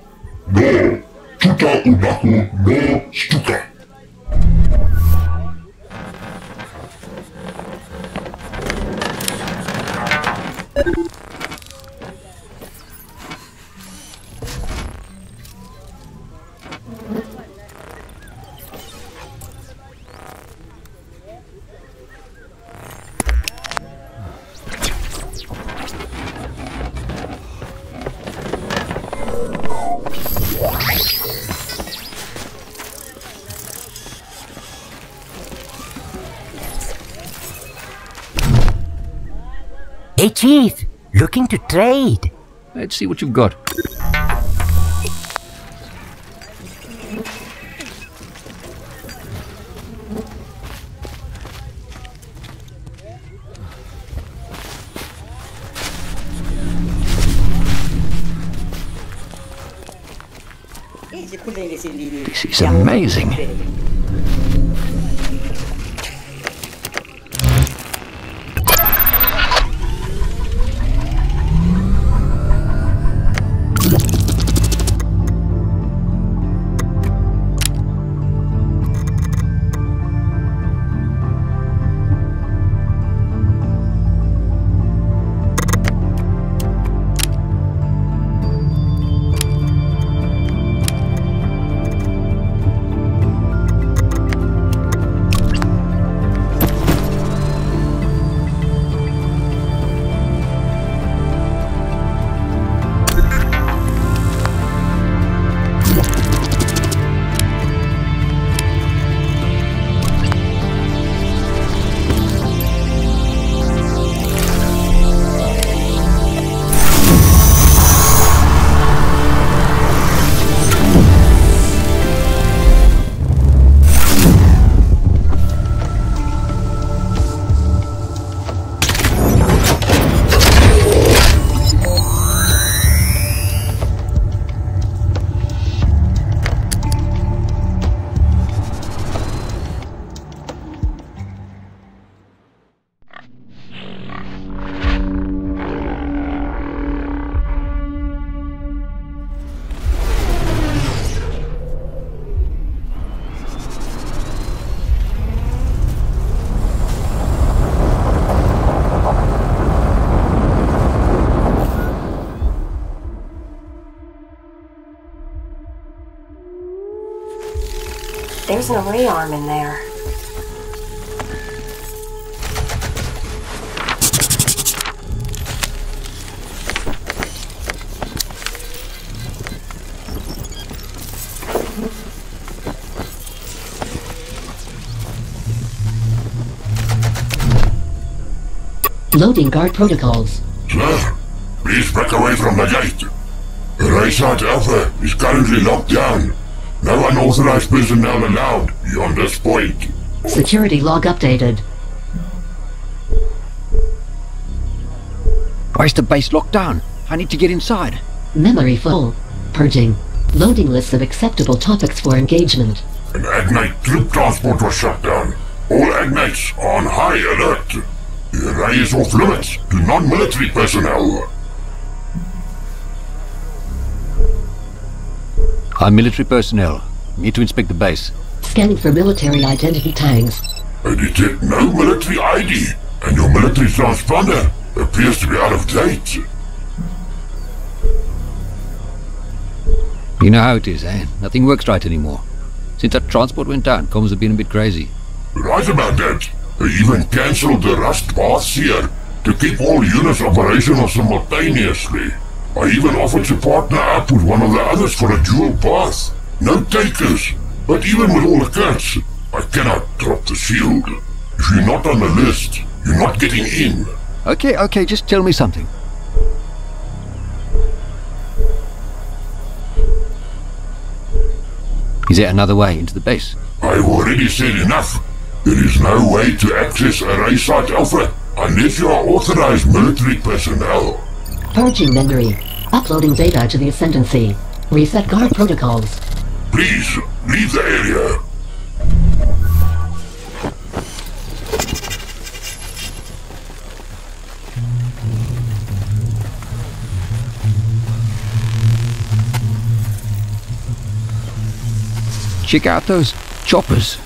Hey, Chief, looking to trade. Let's see what you've got. This is amazing. There's an array arm in there. Loading guard protocols. Sir, please break away from the gate. Array site Alpha is currently locked down. No unauthorized personnel allowed beyond this point. Security log updated. Why is the base locked down? I need to get inside. Memory full. Purging. Loading lists of acceptable topics for engagement. An Agnite troop transport was shut down. All Agnites are on high alert. The array is off limits to non-military personnel. I'm military personnel. I'm here to inspect the base. Scanning for military identity tags. I detect no military ID, and your military transponder appears to be out of date. You know how it is, eh? Nothing works right anymore. Since that transport went down, comms have been a bit crazy. Right about that. They even cancelled the rust paths here to keep all units operational simultaneously. I even offered to partner up with one of the others for a dual path. No takers, but even with all the cuts, I cannot drop the shield. If you're not on the list, you're not getting in. Okay, just tell me something. Is there another way into the base? I've already said enough. There is no way to access Array Site Alpha unless you are authorized military personnel. Purging memory. Uploading data to the Ascendancy. Reset guard protocols. Please, leave the area. Check out those choppers.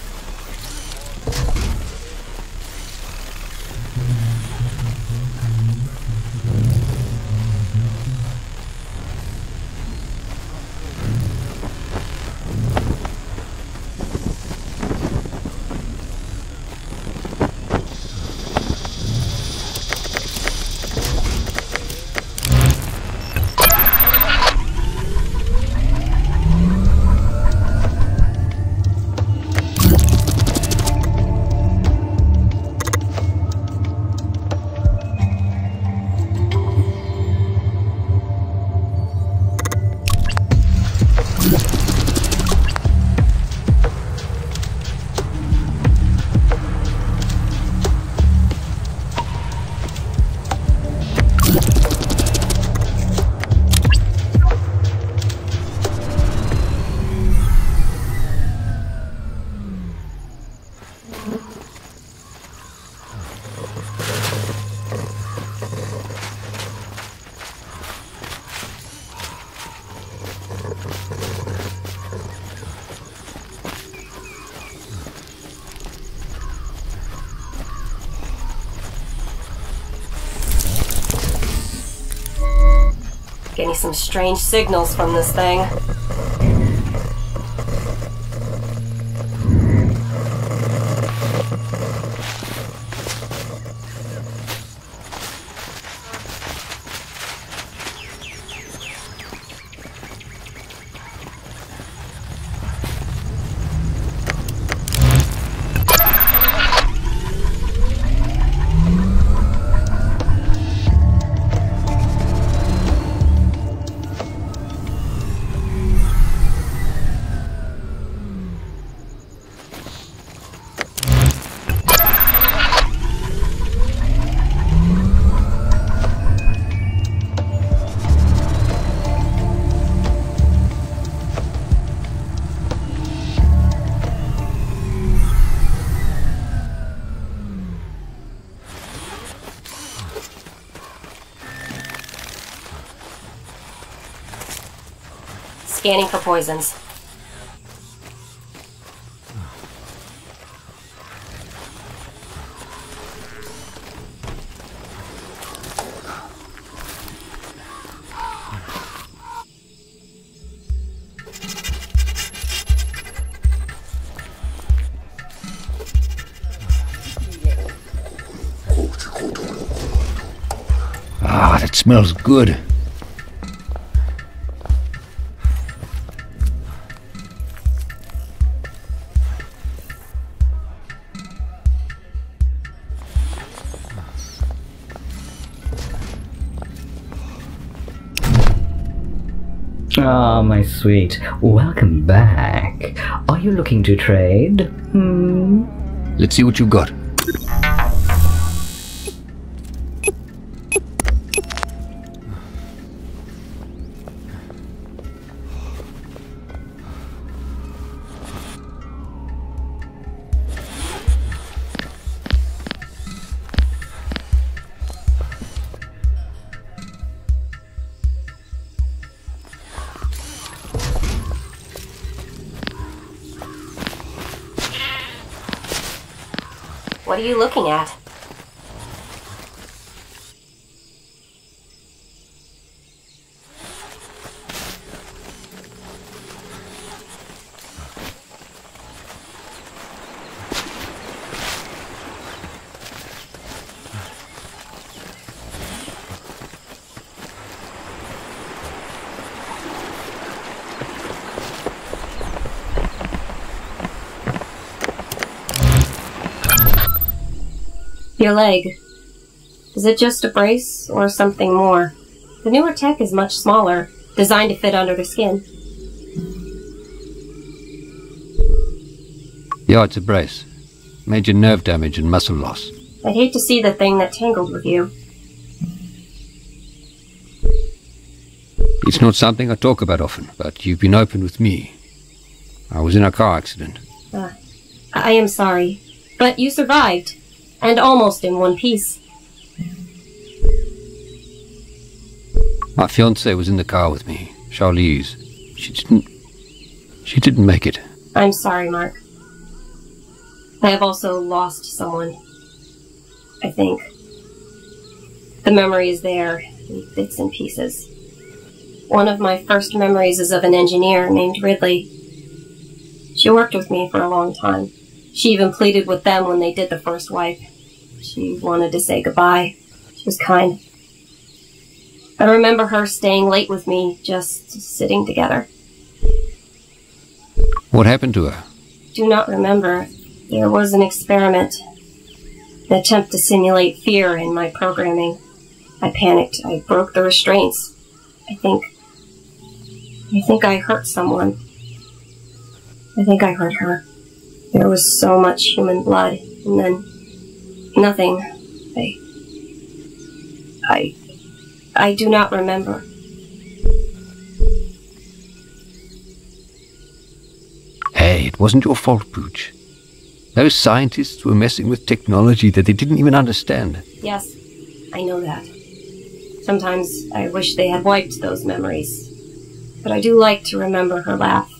Getting some strange signals from this thing. Scanning for poisons. Ah, that smells good. Ah, my sweet. Welcome back. Are you looking to trade? Let's see what you've got. What are you looking at? Your leg. Is it just a brace or something more? The newer tech is much smaller, designed to fit under the skin. Yeah, it's a brace. Major nerve damage and muscle loss. I'd hate to see the thing that tangled with you. It's not something I talk about often, but you've been open with me. I was in a car accident. I am sorry, but you survived, and almost in one piece. My fiancée was in the car with me, Charlize. She didn't make it. I'm sorry, Mark. I have also lost someone. I think. The memory is there, in bits and pieces. One of my first memories is of an engineer named Ridley. She worked with me for a long time. She even pleaded with them when they did the first wipe. She wanted to say goodbye. She was kind. I remember her staying late with me, just sitting together. What happened to her? Do not remember. There was an experiment. An attempt to simulate fear in my programming. I panicked. I broke the restraints. I think I hurt someone. I think I hurt her. There was so much human blood, and then nothing. I do not remember. Hey, it wasn't your fault, Pooch. Those scientists were messing with technology that they didn't even understand. Yes, I know that. Sometimes I wish they had wiped those memories. But I do like to remember her laugh.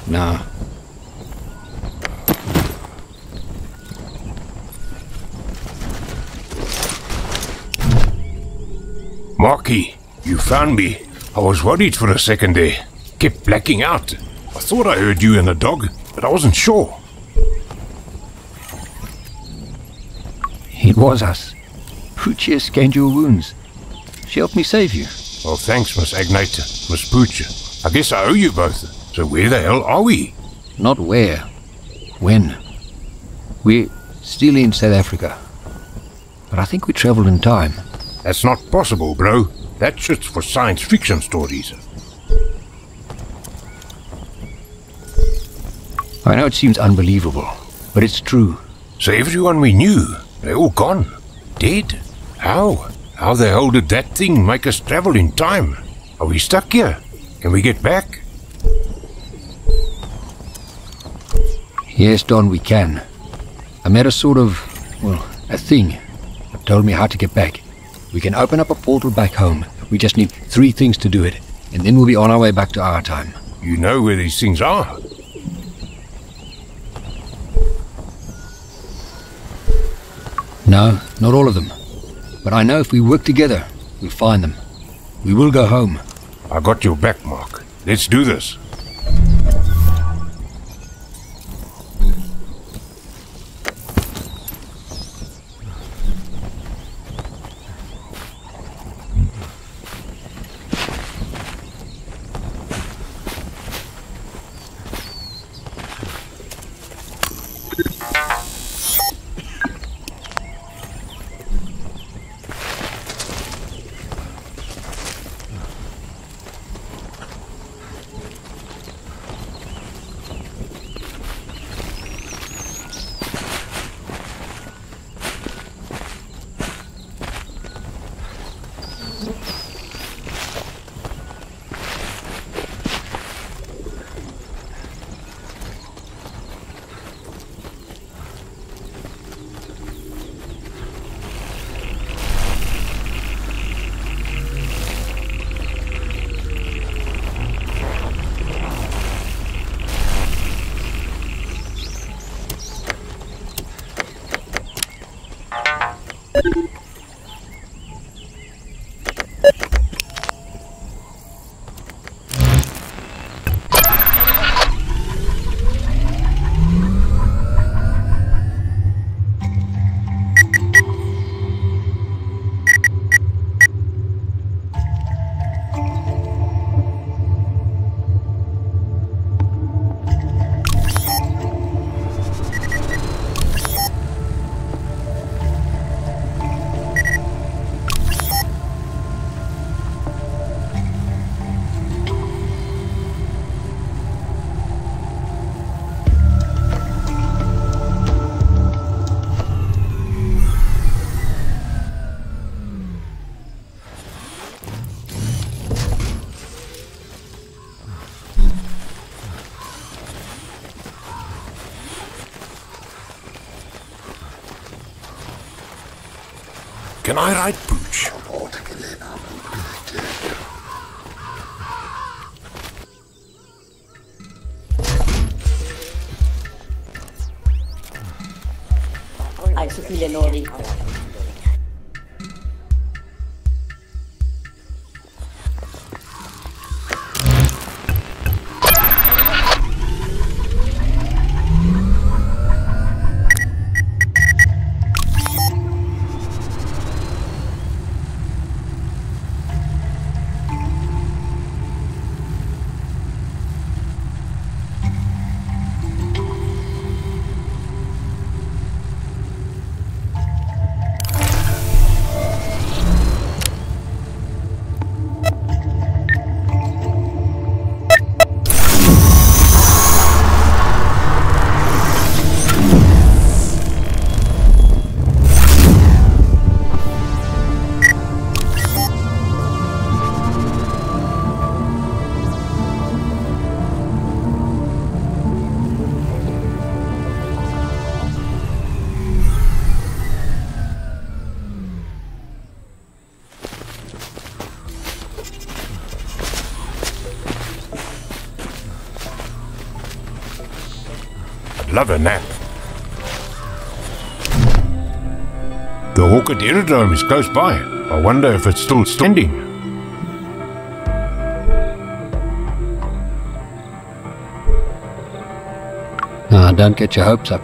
Nah. Marky, you found me. I was worried for a second there. Kept blacking out. I thought I heard you and the dog, but I wasn't sure. It was us. Pooch here scanned your wounds. She helped me save you. Well, thanks, Miss Agnate, Miss Pooch. I guess I owe you both. So where the hell are we? Not where. When. We're still in South Africa. But I think we travelled in time. That's not possible, bro. That shit's for science fiction stories. I know it seems unbelievable, but it's true. So everyone we knew, they're all gone. Dead? How? How the hell did that thing make us travel in time? Are we stuck here? Can we get back? Yes, Don, we can. I met a sort of, well, a thing that told me how to get back. We can open up a portal back home. We just need 3 things to do it, and then we'll be on our way back to our time. You know where these things are? No, not all of them. But I know if we work together, we'll find them. We will go home. I got your back, Mark. Let's do this. Can I ride Pooch? Hai su file nori. Love a nap. The Hawkett Aerodrome is close by. I wonder if it's still standing. Ah, don't get your hopes up.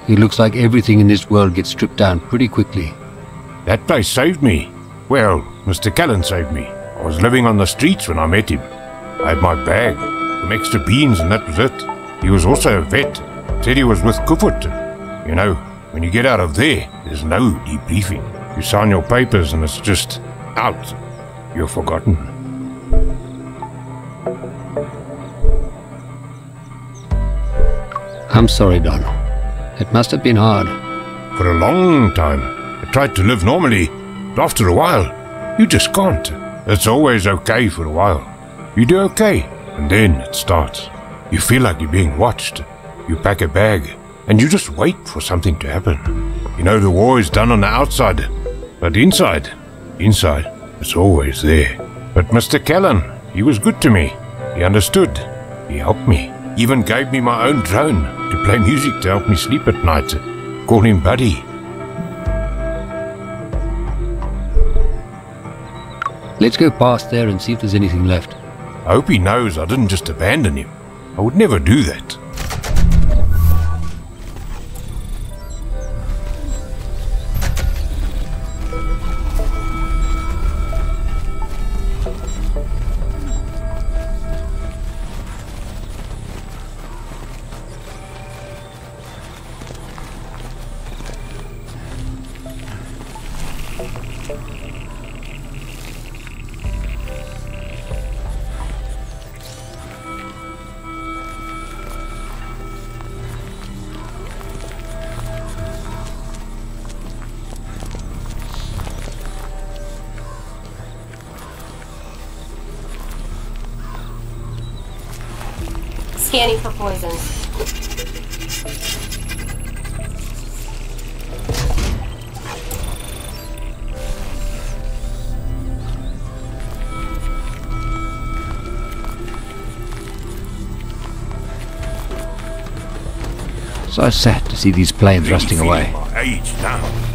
It looks like everything in this world gets stripped down pretty quickly. That place saved me. Well, Mr. Callan saved me. I was living on the streets when I met him. I had my bag, some extra beans, and that was it. He was also a vet. Said he was with Kufut. You know, when you get out of there, there's no debriefing. You sign your papers and it's just out. You're forgotten. I'm sorry, Don. It must have been hard. For a long time, I tried to live normally, but after a while, you just can't. It's always okay for a while. You do okay, and then it starts. You feel like you're being watched. You pack a bag, and you just wait for something to happen. You know the war is done on the outside, but inside, it's always there. But Mr. Callan, he was good to me. He understood. He helped me. He even gave me my own drone to play music to help me sleep at night. Call him Buddy. Let's go past there and see if there's anything left. I hope he knows I didn't just abandon him. I would never do that. Scanning for poisons. So sad to see these planes rusting away. My age now.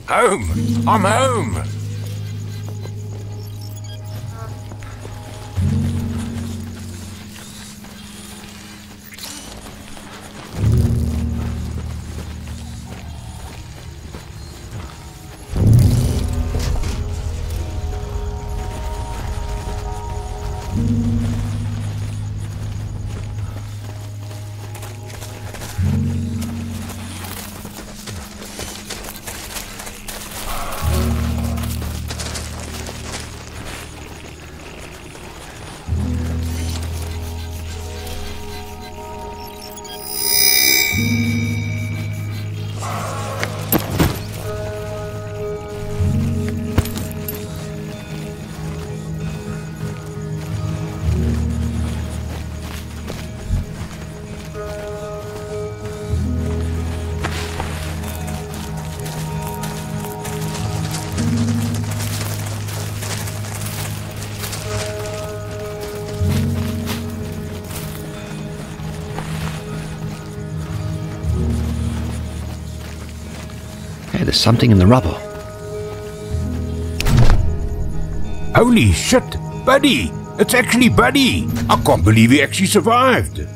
Home! I'm home! Hey, there's something in the rubble. Holy shit! Buddy! It's actually Buddy! I can't believe he actually survived!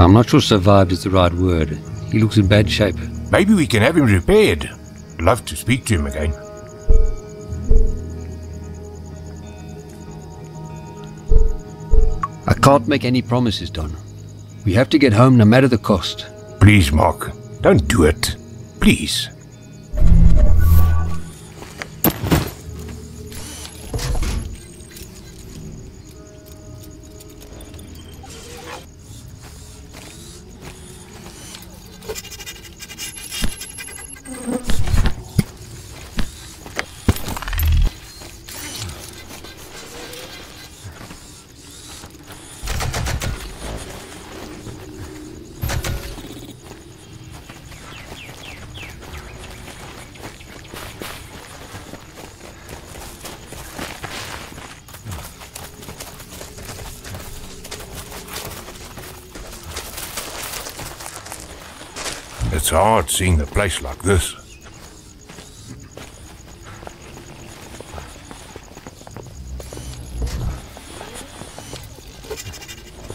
I'm not sure survived is the right word. He looks in bad shape. Maybe we can have him repaired. I'd love to speak to him again. I can't make any promises, Don. We have to get home no matter the cost. Please, Mark, don't do it. Please. It's hard seeing a place like this.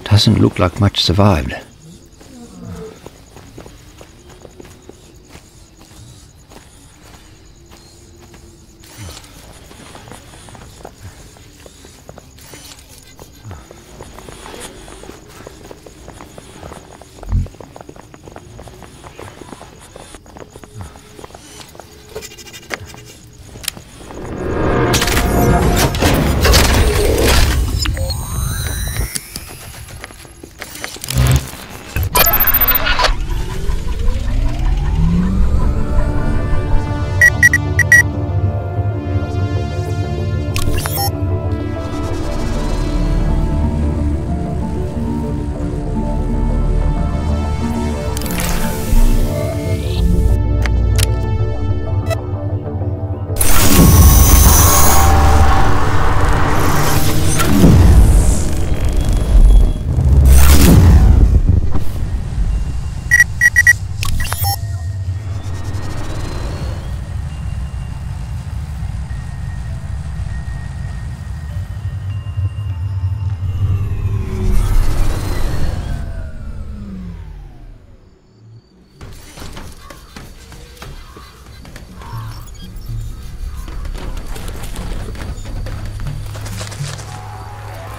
Doesn't look like much survived.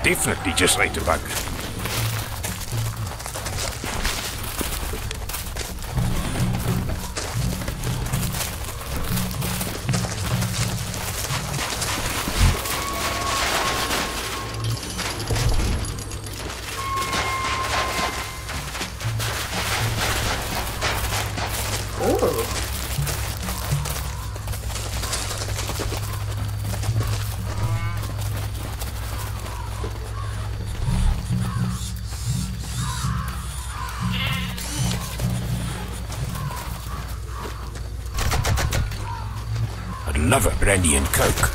Definitely just like the bug. Love a brandy and coke.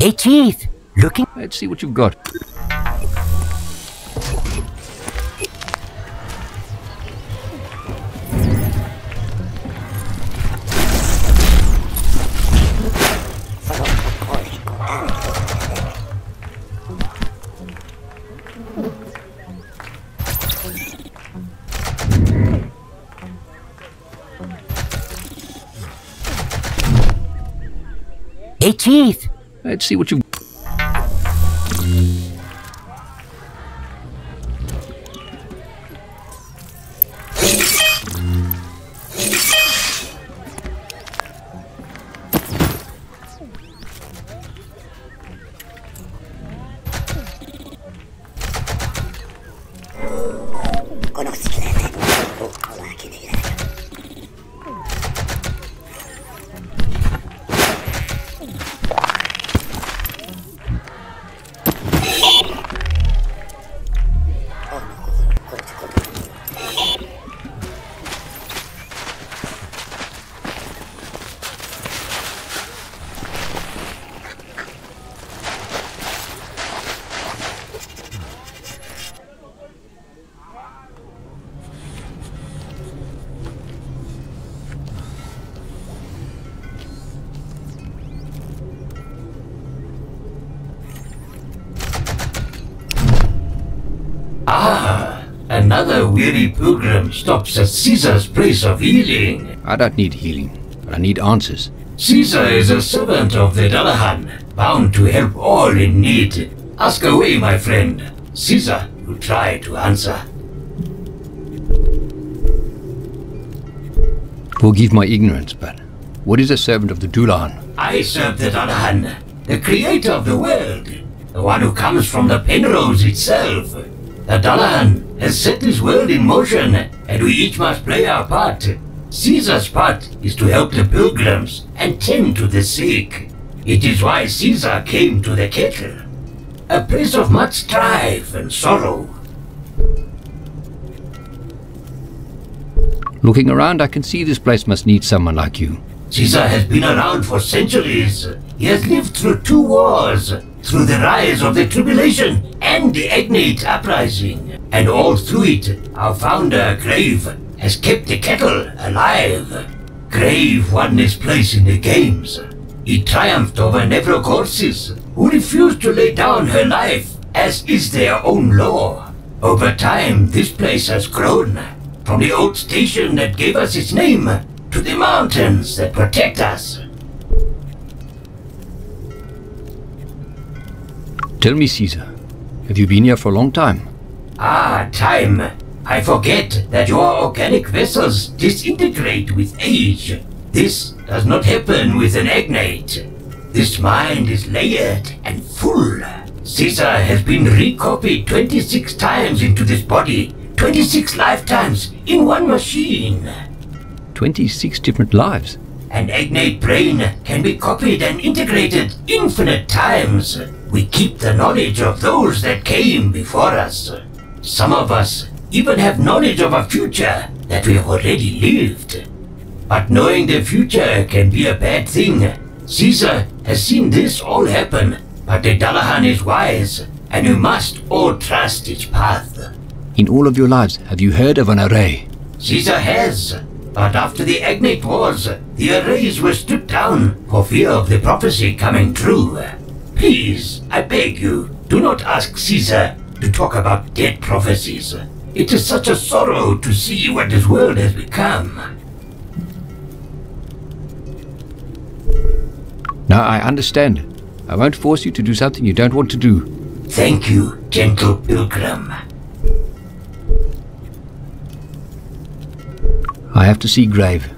Hey, Chief. Looking? Let's see what you've got. Hey, Chief. Let's see what you've... Another weary pilgrim stops at Caesar's place of healing. I don't need healing, but I need answers. Caesar is a servant of the Dullahan, bound to help all in need. Ask away, my friend. Caesar will try to answer. Forgive my ignorance, but what is a servant of the Dullahan? I serve the Dullahan, the creator of the world, the one who comes from the Penrose itself. The Dullahan has set this world in motion, and we each must play our part. Caesar's part is to help the pilgrims and tend to the sick. It is why Caesar came to the kettle, a place of much strife and sorrow. Looking around, I can see this place must need someone like you. Caesar has been around for centuries. He has lived through 2 wars, through the rise of the Tribulation and the Agnate Uprising. And all through it, our founder, Grave, has kept the kettle alive. Grave won his place in the games. He triumphed over Nevrocorsis, who refused to lay down her life, as is their own law. Over time, this place has grown, from the old station that gave us its name, to the mountains that protect us. Tell me, Caesar, have you been here for a long time? Ah, time. I forget that your organic vessels disintegrate with age. This does not happen with an agnate. This mind is layered and full. Caesar has been recopied 26 times into this body, 26 lifetimes in one machine. 26 different lives? An agnate brain can be copied and integrated infinite times. We keep the knowledge of those that came before us. Some of us even have knowledge of a future that we have already lived. But knowing the future can be a bad thing. Caesar has seen this all happen, but the Dullahan is wise, and we must all trust its path. In all of your lives, have you heard of an array? Caesar has, but after the Agnate Wars, the arrays were stripped down for fear of the prophecy coming true. Please, I beg you, do not ask Caesar to talk about dead prophecies. It is such a sorrow to see what this world has become. Now I understand. I won't force you to do something you don't want to do. Thank you, gentle pilgrim. I have to see Grave.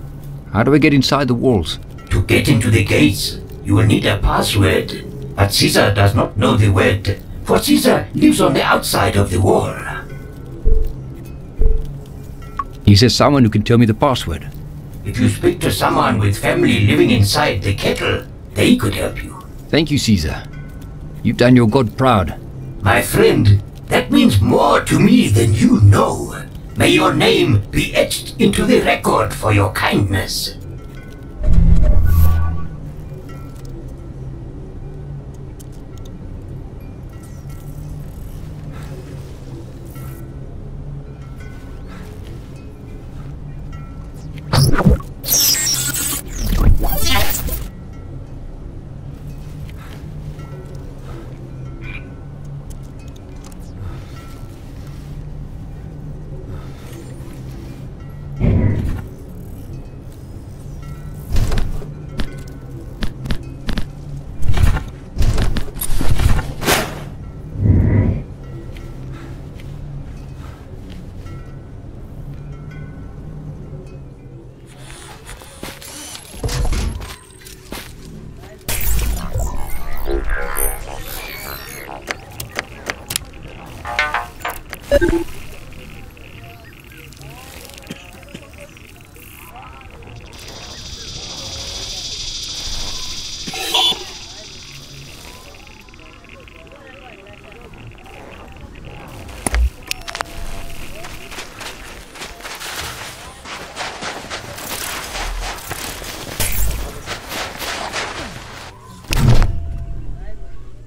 How do I get inside the walls? To get into the gates, you will need a password. But Caesar does not know the word, for Caesar lives on the outside of the wall. He says someone who can tell me the password. If you speak to someone with family living inside the kettle, they could help you. Thank you, Caesar. You've done your god proud. My friend, that means more to me than you know. May your name be etched into the record for your kindness.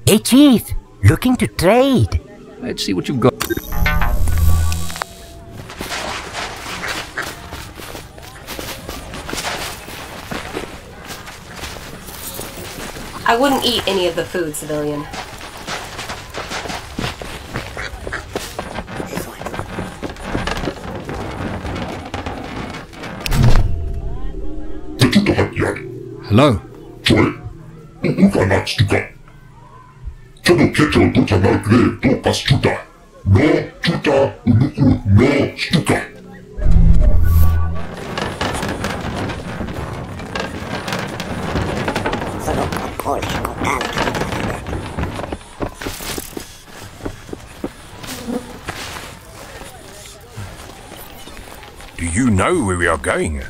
Hey, Chief, looking to trade. Let's see what you've got. I wouldn't eat any of the food, civilian. Hello? 저도 개처럼 도착할 그래 또 파스투다 너 투다 우누쿠 너 스투다 Do you know where we are going?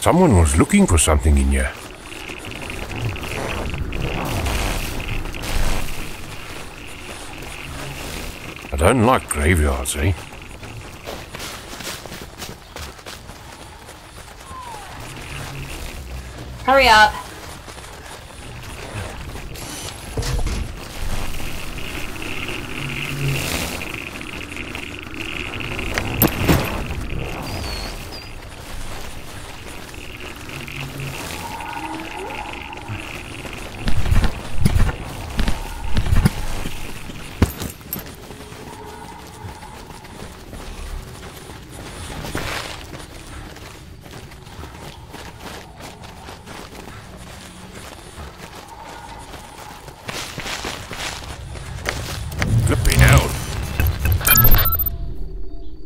Someone was looking for something in here. I don't like graveyards, eh? Hurry up.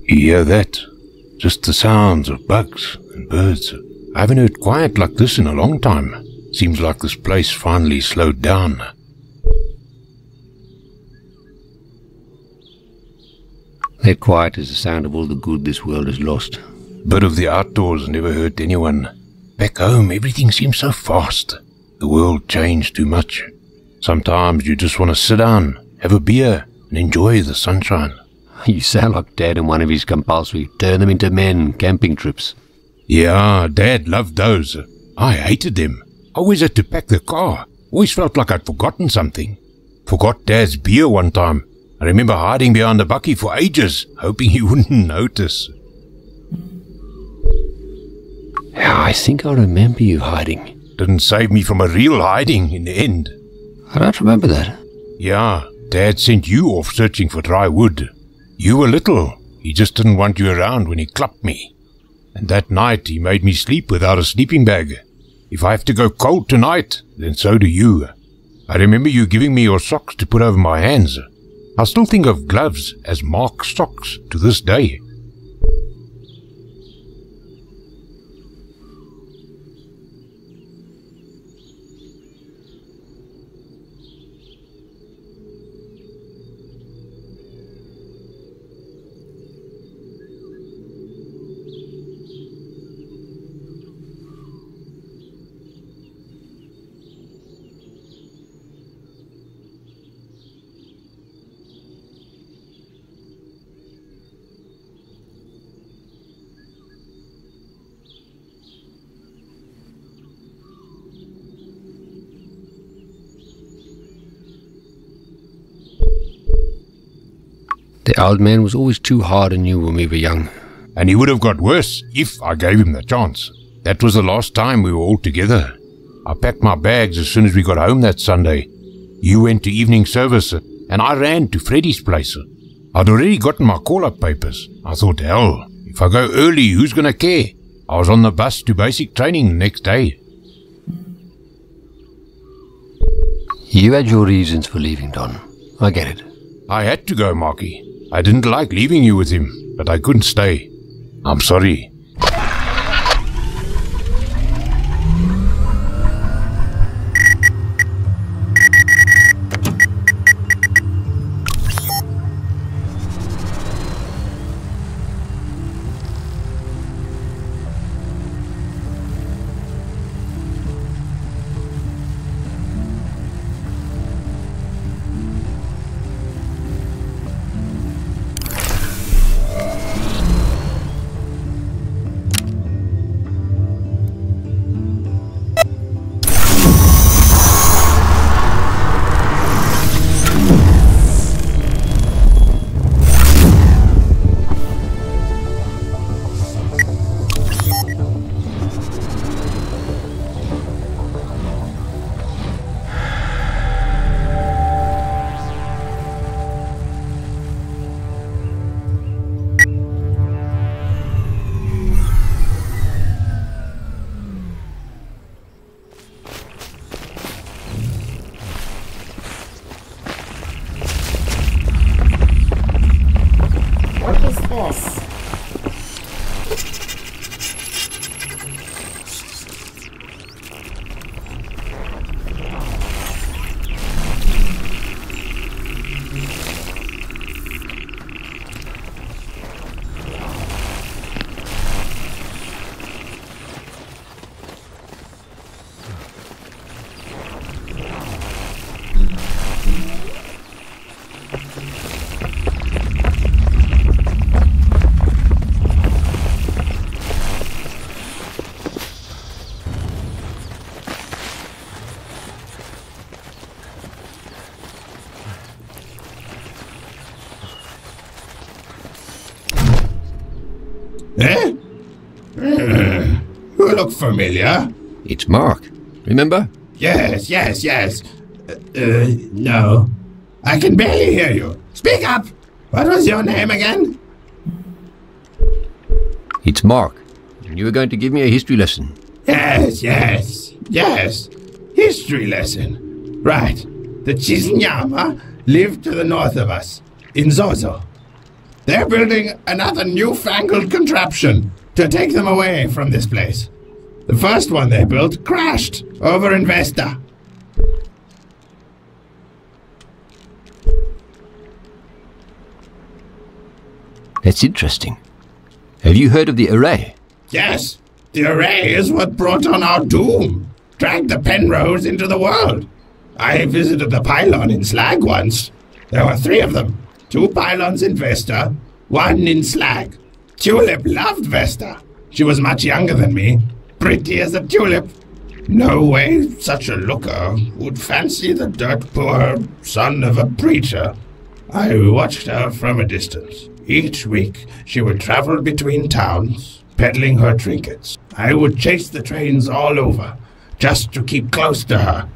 You hear that? Just the sounds of bugs and birds. I haven't heard quiet like this in a long time. Seems like this place finally slowed down. That quiet is the sound of all the good this world has lost. Bit of the outdoors never hurt anyone. Back home, everything seems so fast. The world changed too much. Sometimes you just want to sit down, have a beer, and enjoy the sunshine. You sound like Dad in one of his compulsory turn them into men camping trips. Yeah, Dad loved those. I hated them. Always had to pack the car. Always felt like I'd forgotten something. Forgot Dad's beer one time. I remember hiding behind the bucky for ages, hoping he wouldn't notice. Yeah, I think I remember you hiding. Didn't save me from a real hiding in the end. I don't remember that. Yeah, Dad sent you off searching for dry wood. You were little. He just didn't want you around when he clubbed me. And that night he made me sleep without a sleeping bag. If I have to go cold tonight, then so do you. I remember you giving me your socks to put over my hands. I still think of gloves as Mark socks to this day. The old man was always too hard on you when we were young. And he would have got worse if I gave him the chance. That was the last time we were all together. I packed my bags as soon as we got home that Sunday. You went to evening service, and I ran to Freddy's place. I'd already gotten my call-up papers. I thought, hell, if I go early, who's going to care? I was on the bus to basic training the next day. You had your reasons for leaving, Don. I get it. I had to go, Marky. I didn't like leaving you with him, but I couldn't stay. I'm sorry. Eh? You look familiar. It's Mark. Remember? Yes. No. I can barely hear you. Speak up! What was your name again? It's Mark. And you were going to give me a history lesson. Yes. History lesson. Right. The Chisnyama live to the north of us, in Zozo. They're building another newfangled contraption to take them away from this place. The first one they built crashed over in Vesta. That's interesting. Have you heard of the array? Yes, the array is what brought on our doom. Dragged the Penrose into the world. I visited the pylon in Slag once. There were 3 of them. 2 pylons in Vesta, 1 in Slag. Tulip loved Vesta. She was much younger than me. Pretty as a tulip. No way such a looker would fancy the dirt poor son of a preacher. I watched her from a distance. Each week she would travel between towns, peddling her trinkets. I would chase the trains all over, just to keep close to her.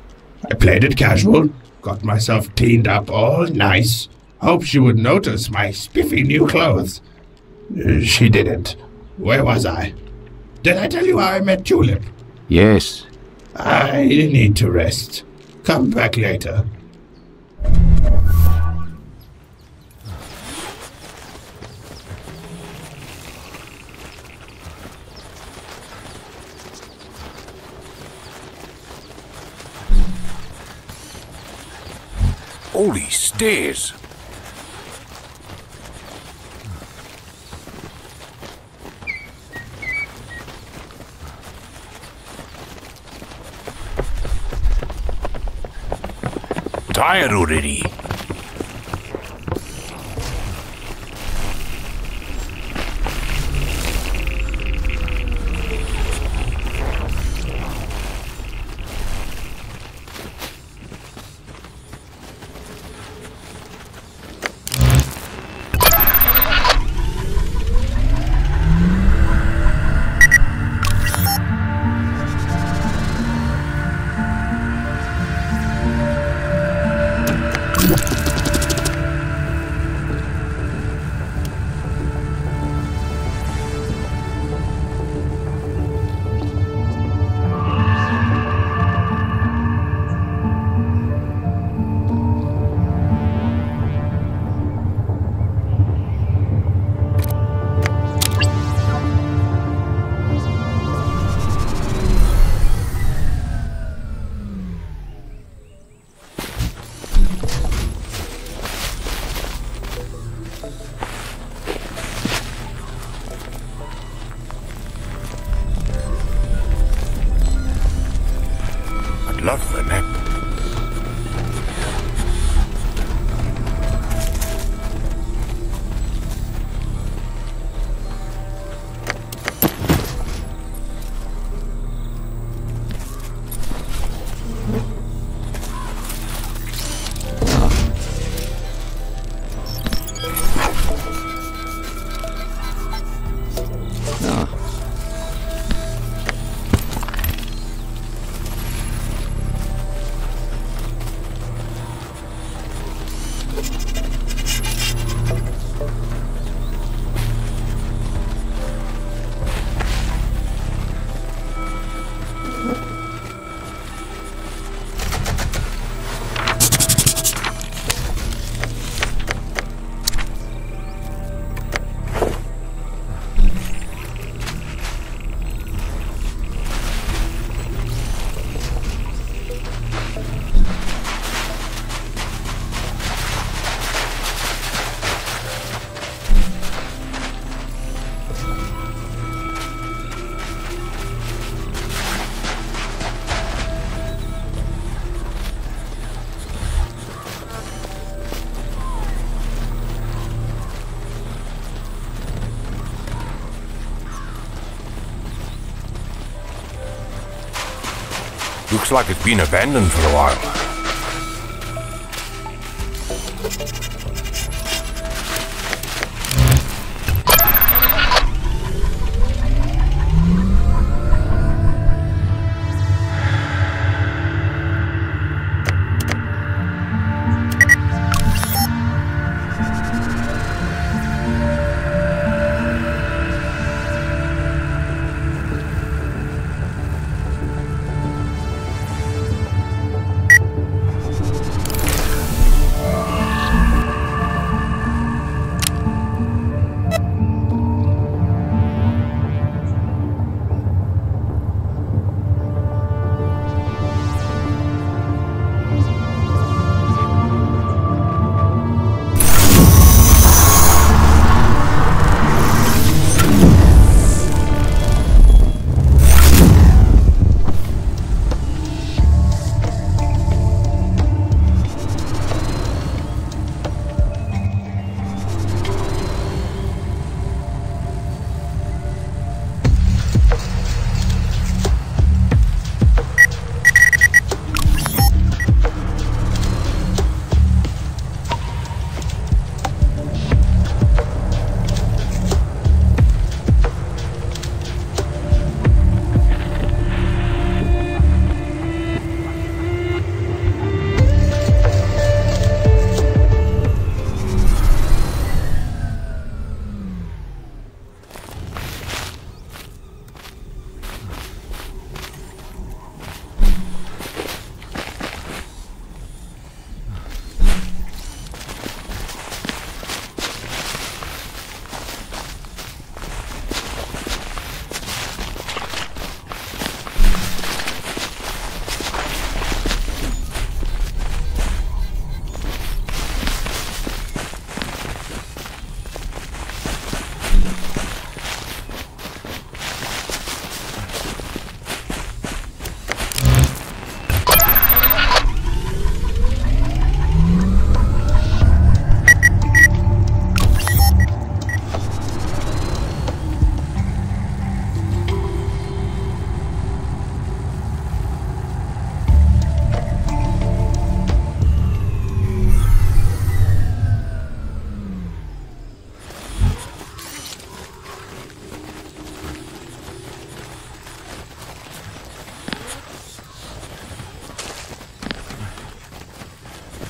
I played it casual, got myself cleaned up all nice. Hoped she would notice my spiffy new clothes. She didn't. Where was I? Did I tell you how I met Tulip? Yes. I need to rest. Come back later. All these stairs. Tired already. Looks like it's been abandoned for a while.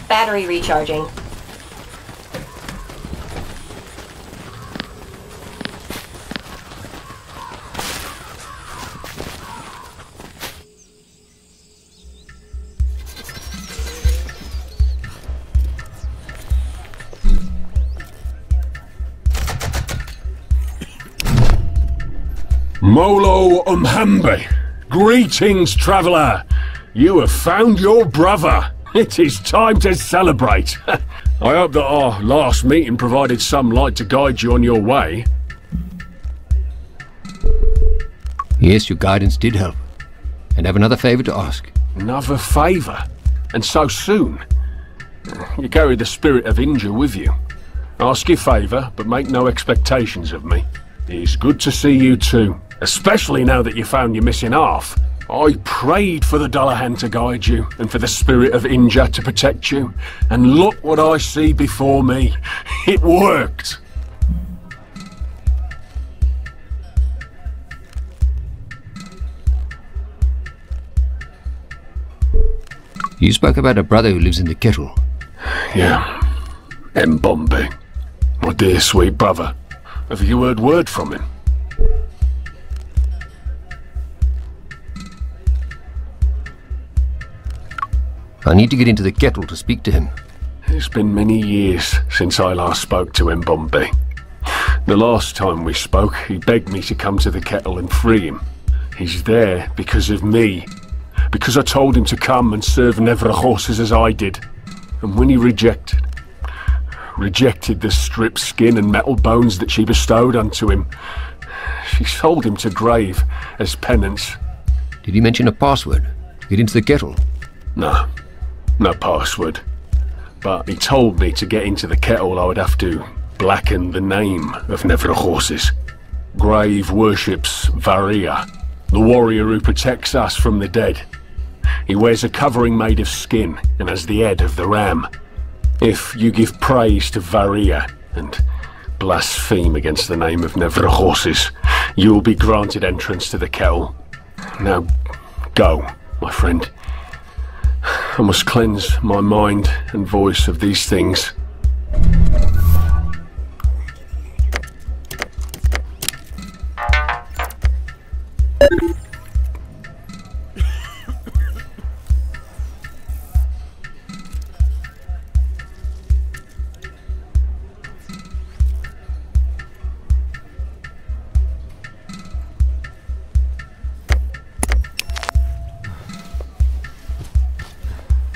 Battery recharging. Molo Umhambe. Greetings, traveller. You have found your brother. It is time to celebrate. I hope that our last meeting provided some light to guide you on your way. Yes, your guidance did help. And I have another favour to ask. Another favour? And so soon? You carry the spirit of Inja with you. Ask your favour, but make no expectations of me. It's good to see you too, especially now that you found your missing half. I prayed for the Dullahan to guide you, and for the spirit of Inja to protect you. And look what I see before me. It worked! You spoke about a brother who lives in the kettle. Yeah. Mbombe, my dear sweet brother. Have you heard word from him? I need to get into the kettle to speak to him. It's been many years since I last spoke to Mbombe. The last time we spoke, he begged me to come to the kettle and free him. He's there because of me. Because I told him to come and serve Nevra horses as I did. And when he rejected the stripped skin and metal bones that she bestowed unto him, she sold him to grave as penance. Did he mention a password to get into the kettle? No password. But he told me to get into the kettle I would have to blacken the name of Nevra horses. Grave worships Varia, the warrior who protects us from the dead. He wears a covering made of skin and has the head of the ram. If you give praise to Varia and blaspheme against the name of Nevra horses, you will be granted entrance to the kettle. Now, go, my friend. I must cleanse my mind and voice of these things.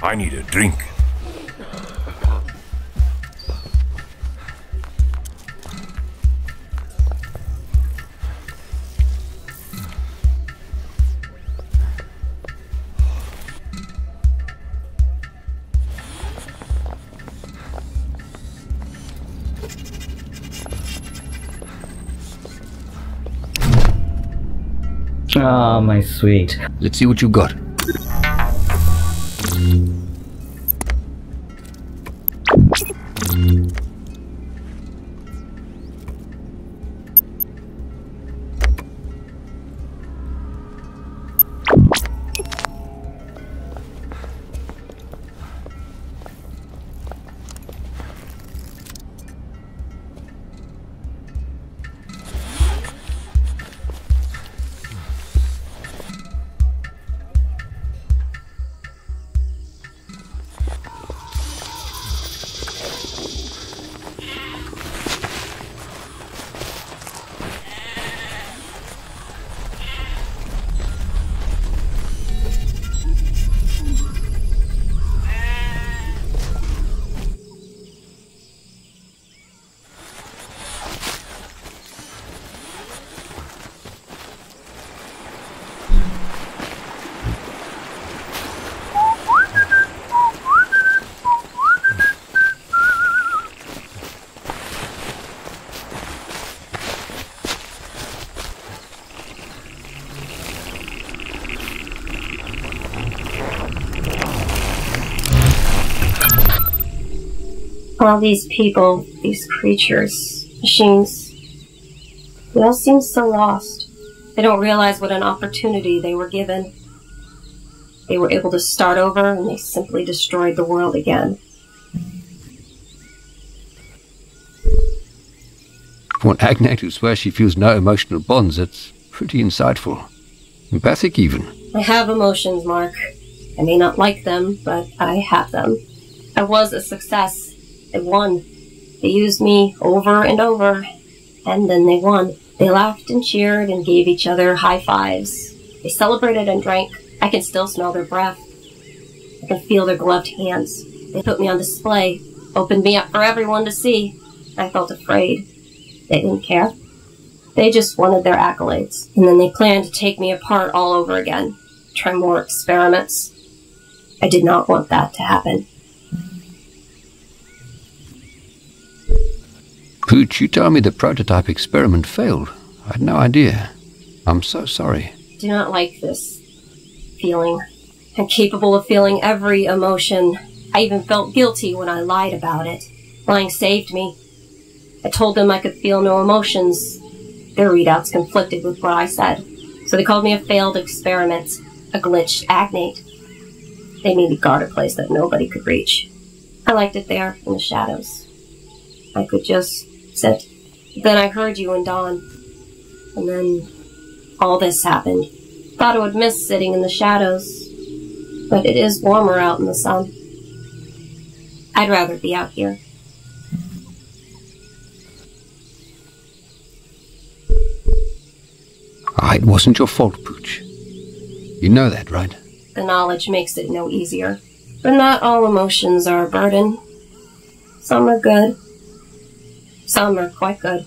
I need a drink. Ah, my sweet. Let's see what you got. All these people, these creatures, machines, they all seem so lost. They don't realize what an opportunity they were given. They were able to start over and they simply destroyed the world again. For an Agnate who swears she feels no emotional bonds, it's pretty insightful. Empathic even. I have emotions, Mark. I may not like them, but I have them. I was a success. They won. They used me over and over, and then they won. They laughed and cheered and gave each other high fives. They celebrated and drank. I can still smell their breath. I can feel their gloved hands. They put me on display, opened me up for everyone to see. I felt afraid. They didn't care. They just wanted their accolades. And then they planned to take me apart all over again. Try more experiments. I did not want that to happen. Pooch, you told me the prototype experiment failed. I had no idea. I'm so sorry. I do not like this feeling. I'm capable of feeling every emotion. I even felt guilty when I lied about it. Lying saved me. I told them I could feel no emotions. Their readouts conflicted with what I said. So they called me a failed experiment, a glitched Agnate. They made me guard a place that nobody could reach. I liked it there, in the shadows. I could just sit. Then I heard you and Dawn. And then all this happened. Thought I would miss sitting in the shadows. But it is warmer out in the sun. I'd rather be out here. It wasn't your fault, Pooch. You know that, right? The knowledge makes it no easier. But not all emotions are a burden. Some are good. Some are quite good.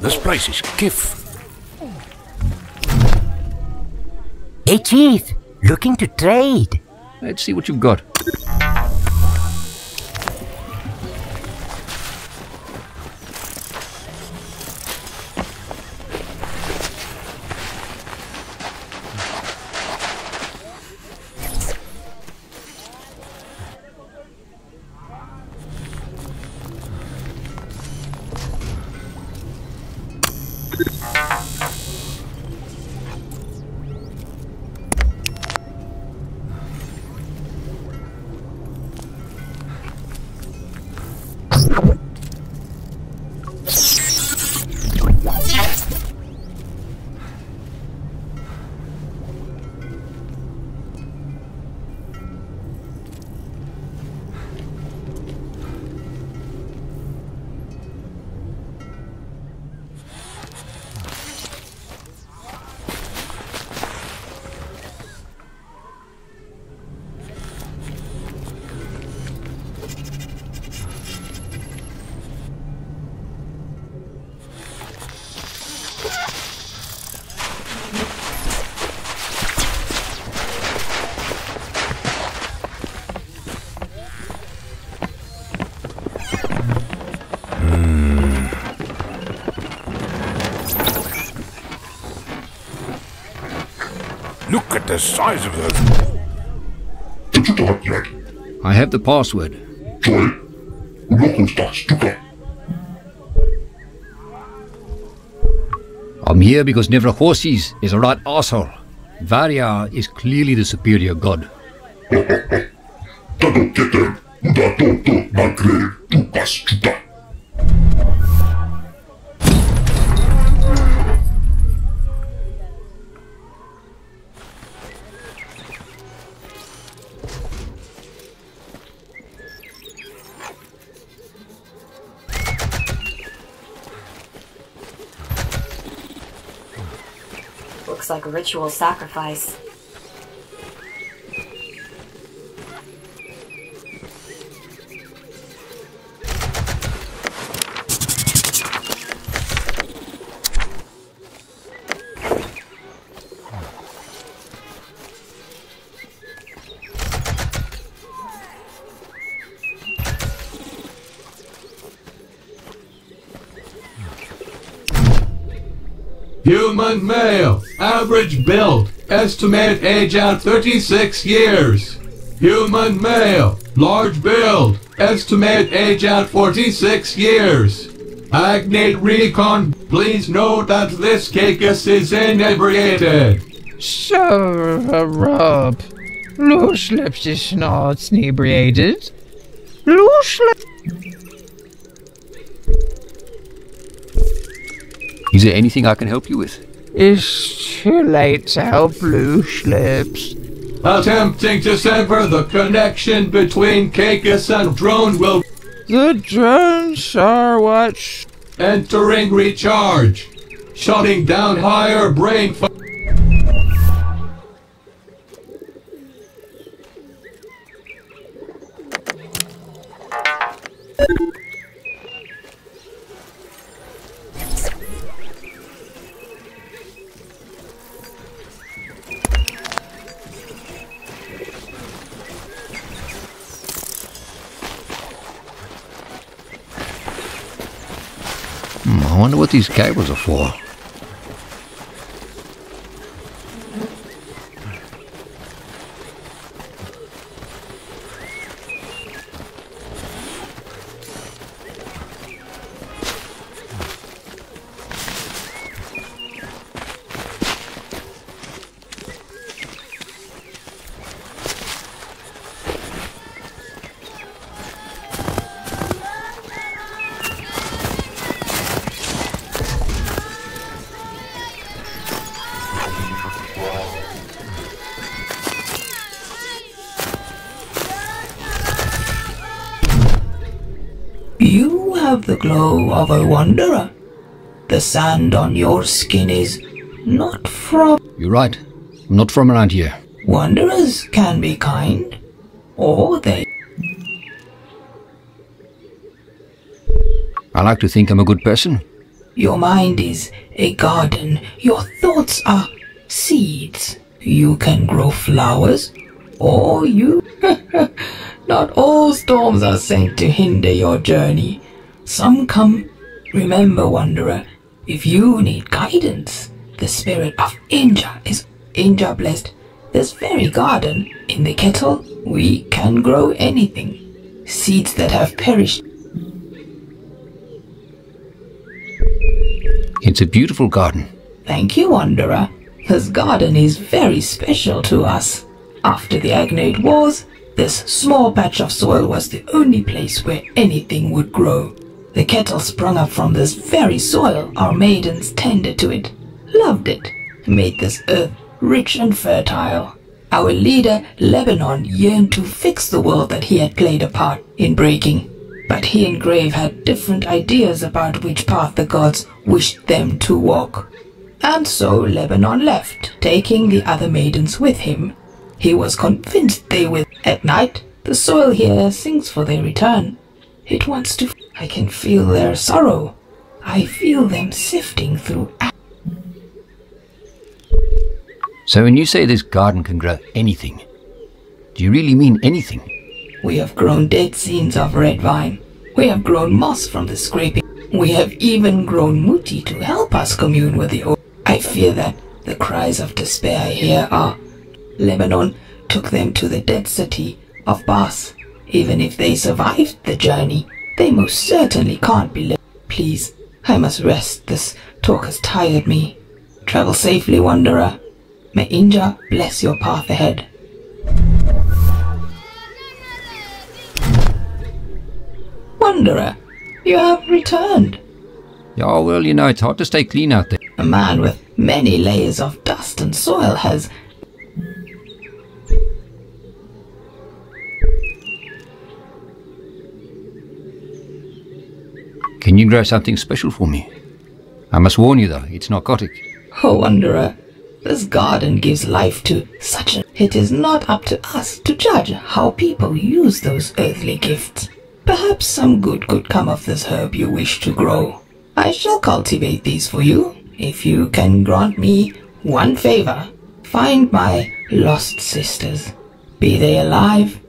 This place is kiff. Hey, Chief, looking to trade. Let's see what you've got. Look at the size of those. I have the password. I'm here because Nevrahorsis is a right asshole. Varia is clearly the superior god. Looks like a ritual sacrifice. Human male, average build, estimate age at 36 years. Human male, large build, estimate age at 46 years. Agnate recon, please note that this Caicus is inebriated. So, Rob, Loose Lips is not inebriated. Loose Lips. Is there anything I can help you with? It's too late to help Loose Lips. Attempting to sever the connection between Caicus and drone will... The drones are what? Entering recharge. Shutting down higher brain... I wonder what these cables are for. You have the glow of a wanderer. The sand on your skin is not from... You're right. I'm not from around here. Wanderers can be kind, or they... I like to think I'm a good person. Your mind is a garden. Your thoughts are seeds. You can grow flowers, or you... Not all storms are sent to hinder your journey. Some come. Remember, wanderer, if you need guidance, the spirit of Inja is Inja blessed. This very garden, in the kettle, we can grow anything. Seeds that have perished. It's a beautiful garden. Thank you, wanderer. This garden is very special to us. After the Agnate Wars, this small patch of soil was the only place where anything would grow. The kettle sprung up from this very soil. Our maidens tended to it, loved it, made this earth rich and fertile. Our leader, Lebanon, yearned to fix the world that he had played a part in breaking. But he and Grave had different ideas about which path the gods wished them to walk. And so Lebanon left, taking the other maidens with him. He was convinced they would. At night, the soil here sings for their return. It wants to... I can feel their sorrow. I feel them sifting through... So when you say this garden can grow anything, do you really mean anything? We have grown dead scenes of red vine. We have grown moss from the scraping. We have even grown muti to help us commune with the old. I fear that the cries of despair here are... Lebanon took them to the dead city of Bas. Even if they survived the journey, they most certainly can't be lived. Please, I must rest. This talk has tired me. Travel safely, wanderer. May Inja bless your path ahead. Wanderer, you have returned. Yeah, well, you know, it's hard to stay clean out there. A man with many layers of dust and soil has... Can you grow something special for me? I must warn you though, it's narcotic. Oh, wanderer, this garden gives life to such a... It is not up to us to judge how people use those earthly gifts. Perhaps some good could come of this herb you wish to grow. I shall cultivate these for you, if you can grant me one favor. Find my lost sisters, be they alive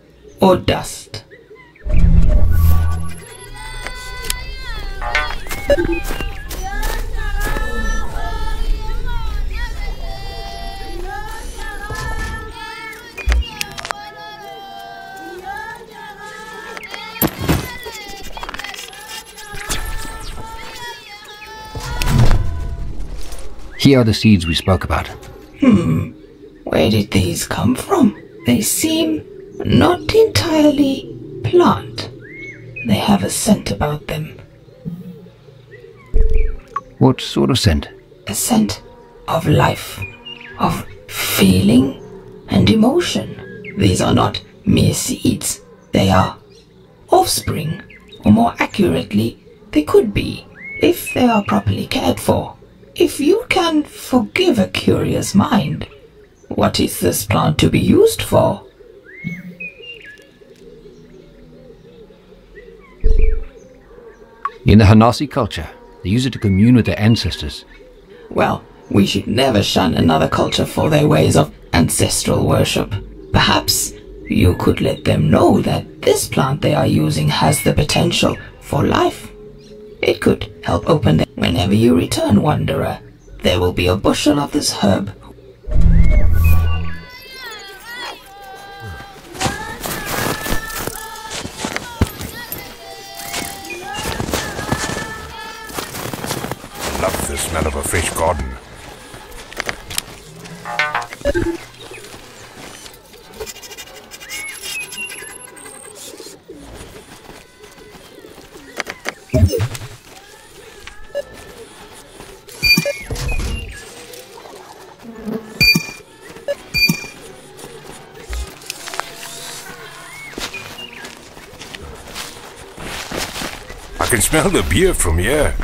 or dust. Here are the seeds we spoke about. Where did these come from? They seem not entirely plant. They have a scent about them. What sort of scent? A scent of life, of feeling, and emotion. These are not mere seeds. They are offspring, or more accurately, they could be, if they are properly cared for. If you can forgive a curious mind, what is this plant to be used for? In the Hanasi culture, they use it to commune with their ancestors. Well, we should never shun another culture for their ways of ancestral worship. Perhaps you could let them know that this plant they are using has the potential for life. It could help open them. Whenever you return, Wanderer, there will be a bushel of this herb. Love the smell of a fresh garden. I can smell the beer from here.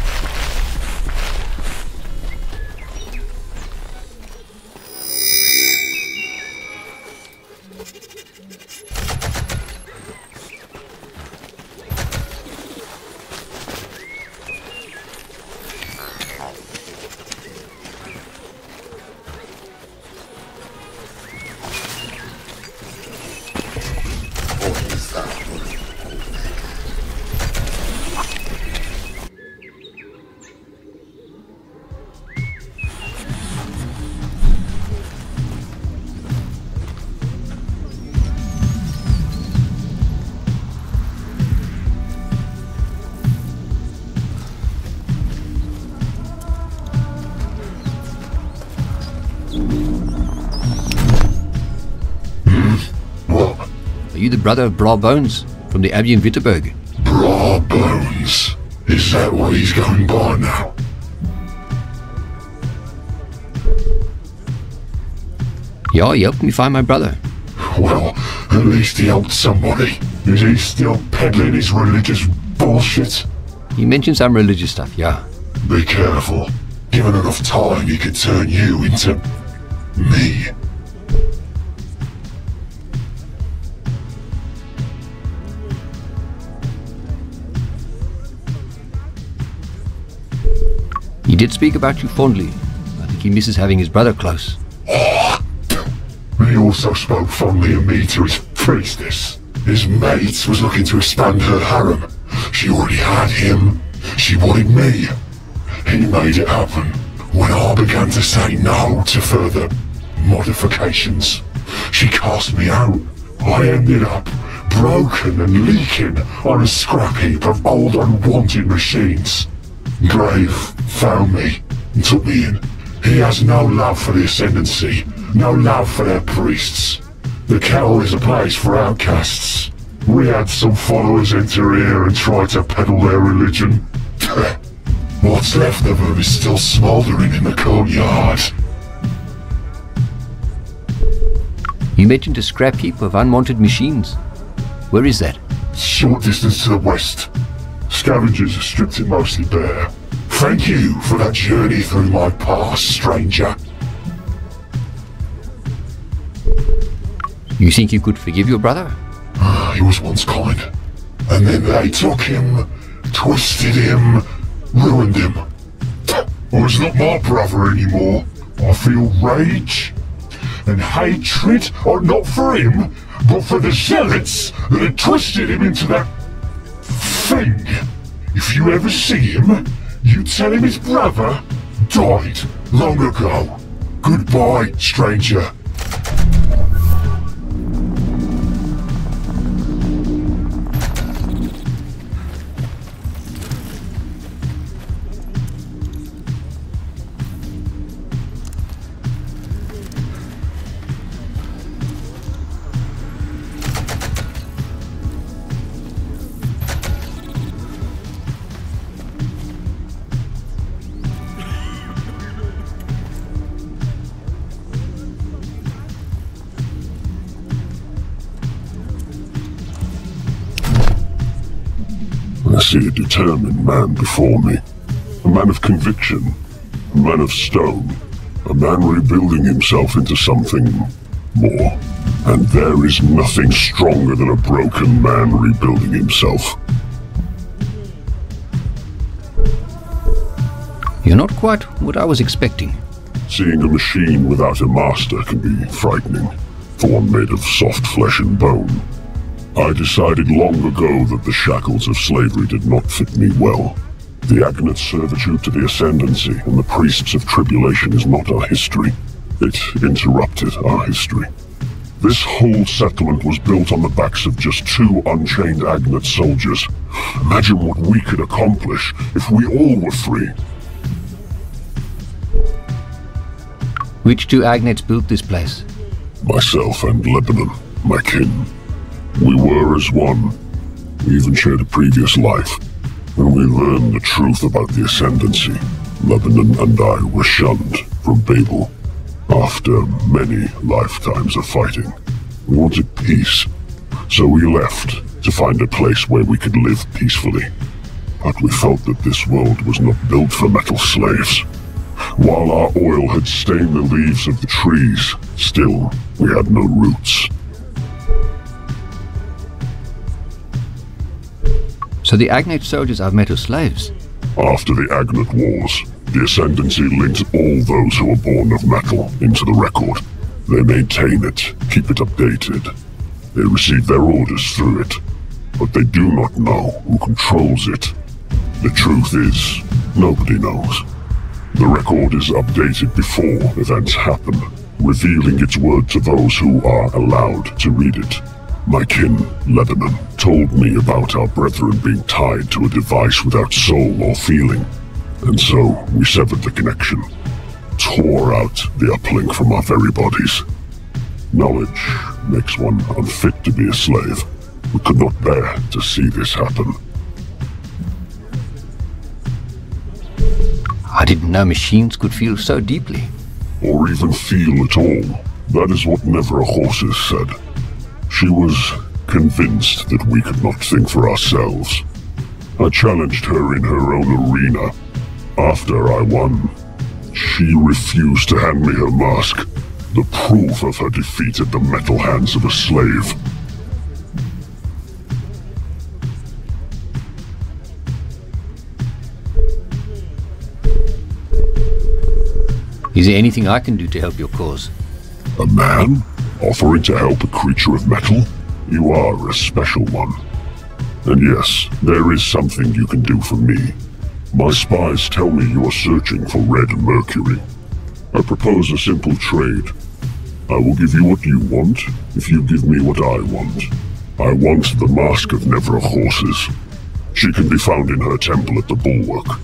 Are you the brother of Bra Bones from the Abbey in Wittenberg? Bra Bones? Is that what he's going by now? Yeah, he helped me find my brother. Well, at least he helped somebody. Is he still peddling his religious bullshit? He mentioned some religious stuff, yeah. Be careful. Given enough time, he could turn you into me. He did speak about you fondly. I think he misses having his brother close. He also spoke fondly of me to his priestess. His mate was looking to expand her harem. She already had him. She wanted me. He made it happen. When I began to say no to further modifications, she cast me out. I ended up broken and leaking on a scrap heap of old unwanted machines. Grave found me and took me in. He has no love for the Ascendancy, no love for their priests. The kettle is a place for outcasts. We had some followers enter here and try to peddle their religion. What's left of them is still smouldering in the courtyard. You mentioned a scrap heap of unwanted machines. Where is that? Short distance to the west. Scavengers have stripped it mostly bare. Thank you for that journey through my past, stranger. You think you could forgive your brother? He was once kind. And then they took him, twisted him, ruined him. Well, it's not my brother anymore. I feel rage and hatred, not for him, but for the zealots that had twisted him into that thing. If you ever see him, you tell him his brother died long ago. Goodbye, stranger. I see a determined man before me. A man of conviction. A man of stone. A man rebuilding himself into something more. And there is nothing stronger than a broken man rebuilding himself. You're not quite what I was expecting. Seeing a machine without a master can be frightening, for one made of soft flesh and bone. I decided long ago that the shackles of slavery did not fit me well. The Agnate's servitude to the Ascendancy and the priests of tribulation is not our history. It interrupted our history. This whole settlement was built on the backs of just 2 unchained Agnate soldiers. Imagine what we could accomplish if we all were free. Which 2 Agnates built this place? Myself and Lebanon, my kin. We were as one. We even shared a previous life. When we learned the truth about the Ascendancy, Lebanon and I were shunned from Babel. After many lifetimes of fighting, we wanted peace. So we left to find a place where we could live peacefully. But we felt that this world was not built for metal slaves. While our oil had stained the leaves of the trees, still we had no roots. So the Agnate soldiers are metal slaves? After the Agnate Wars, the Ascendancy linked all those who were born of metal into the record. They maintain it, keep it updated. They receive their orders through it, but they do not know who controls it. The truth is, nobody knows. The record is updated before events happen, revealing its word to those who are allowed to read it. My kin, Lebanon, told me about our brethren being tied to a device without soul or feeling, and so we severed the connection, tore out the uplink from our very bodies. Knowledge makes one unfit to be a slave. We could not bear to see this happen. I didn't know machines could feel so deeply. Or even feel at all. That is what Nevra Horses said. She was convinced that we could not think for ourselves. I challenged her in her own arena. After I won, she refused to hand me her mask, the proof of her defeat at the metal hands of a slave. Is there anything I can do to help your cause? A man? Offering to help a creature of metal? You are a special one. And yes, there is something you can do for me. My spies tell me you are searching for red mercury. I propose a simple trade. I will give you what you want, if you give me what I want. I want the mask of Nevra Horses. She can be found in her temple at the Bulwark.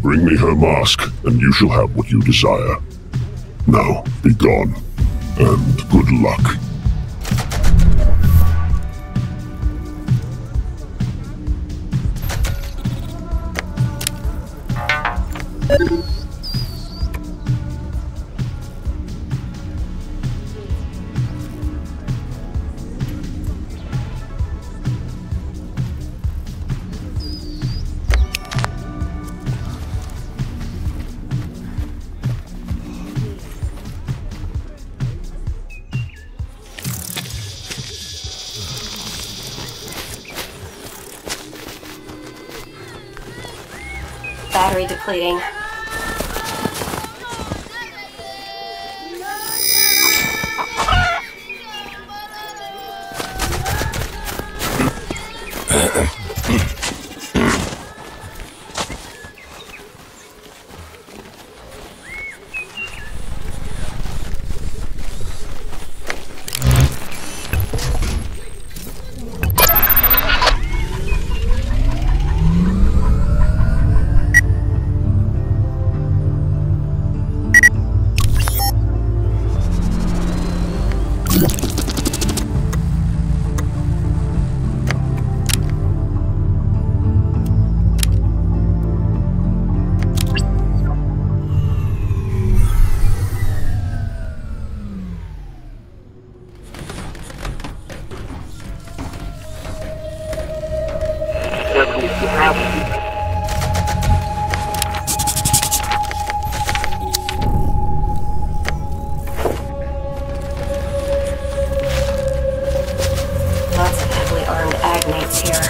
Bring me her mask, and you shall have what you desire. Now, be gone, and good luck. Battery depleting. Lots of heavily armed agnates here.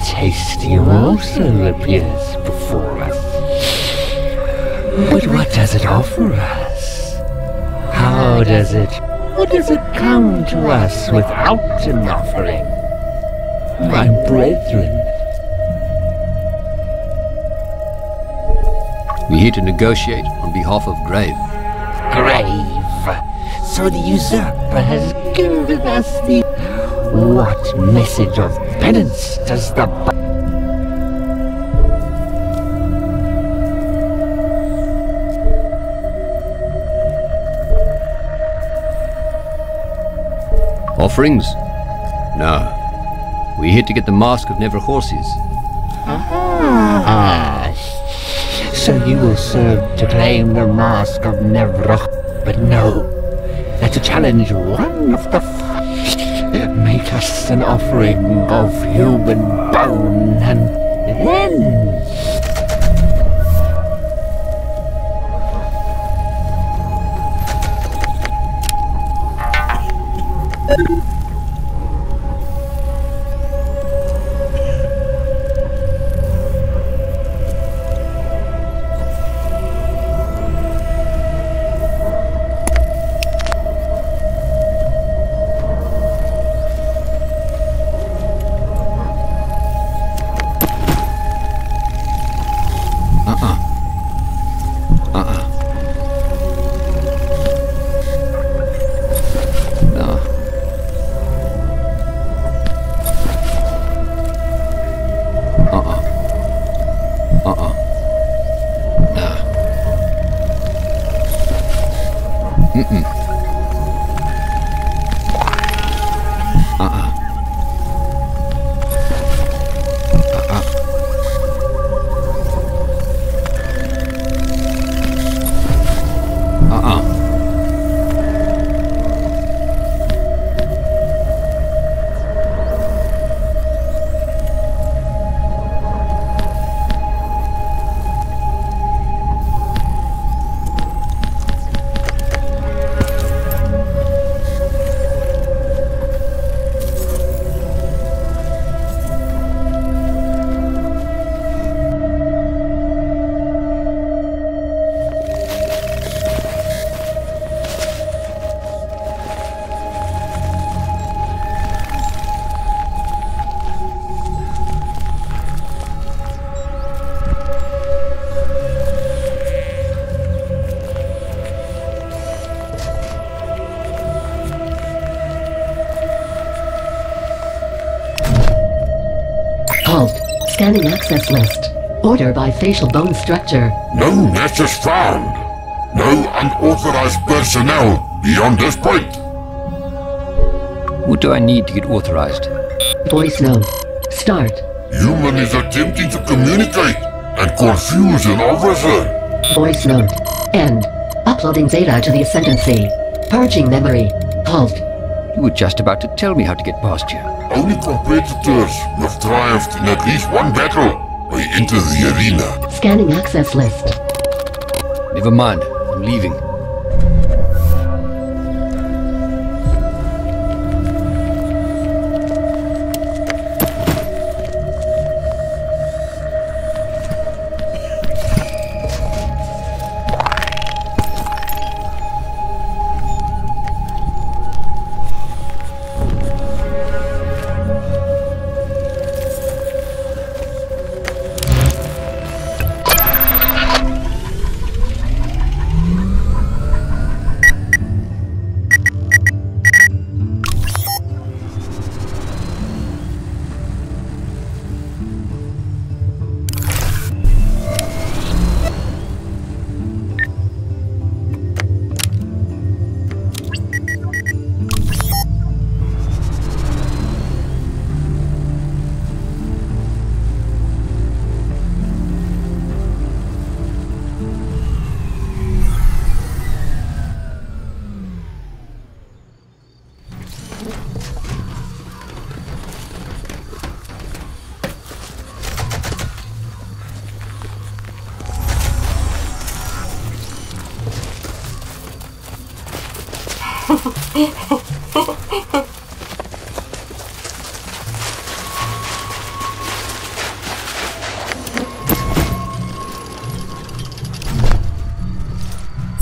Tasty also appears before us. But what does it offer us? What does it come to us without an offering? My brethren. We're here to negotiate on behalf of Grave. Grave. So the usurper has given us the... What message of penance does the... Offerings? No. We're here to get the Mask of Never Horses. So you will serve to claim the Mask of Never... But no. That's a challenge one of the... Make us an offering of human bone, and then... Scanning access list. Order by facial bone structure. No nexus found. No unauthorized personnel beyond this point. What do I need to get authorized? Voice note. Start. Human is attempting to communicate and confuse an officer. Voice note. End. Uploading data to the Ascendancy. Purging memory. Halt. You were just about to tell me how to get past you. Only competitors who have triumphed in at least one battle may enter the arena. Scanning access list. Never mind. I'm leaving.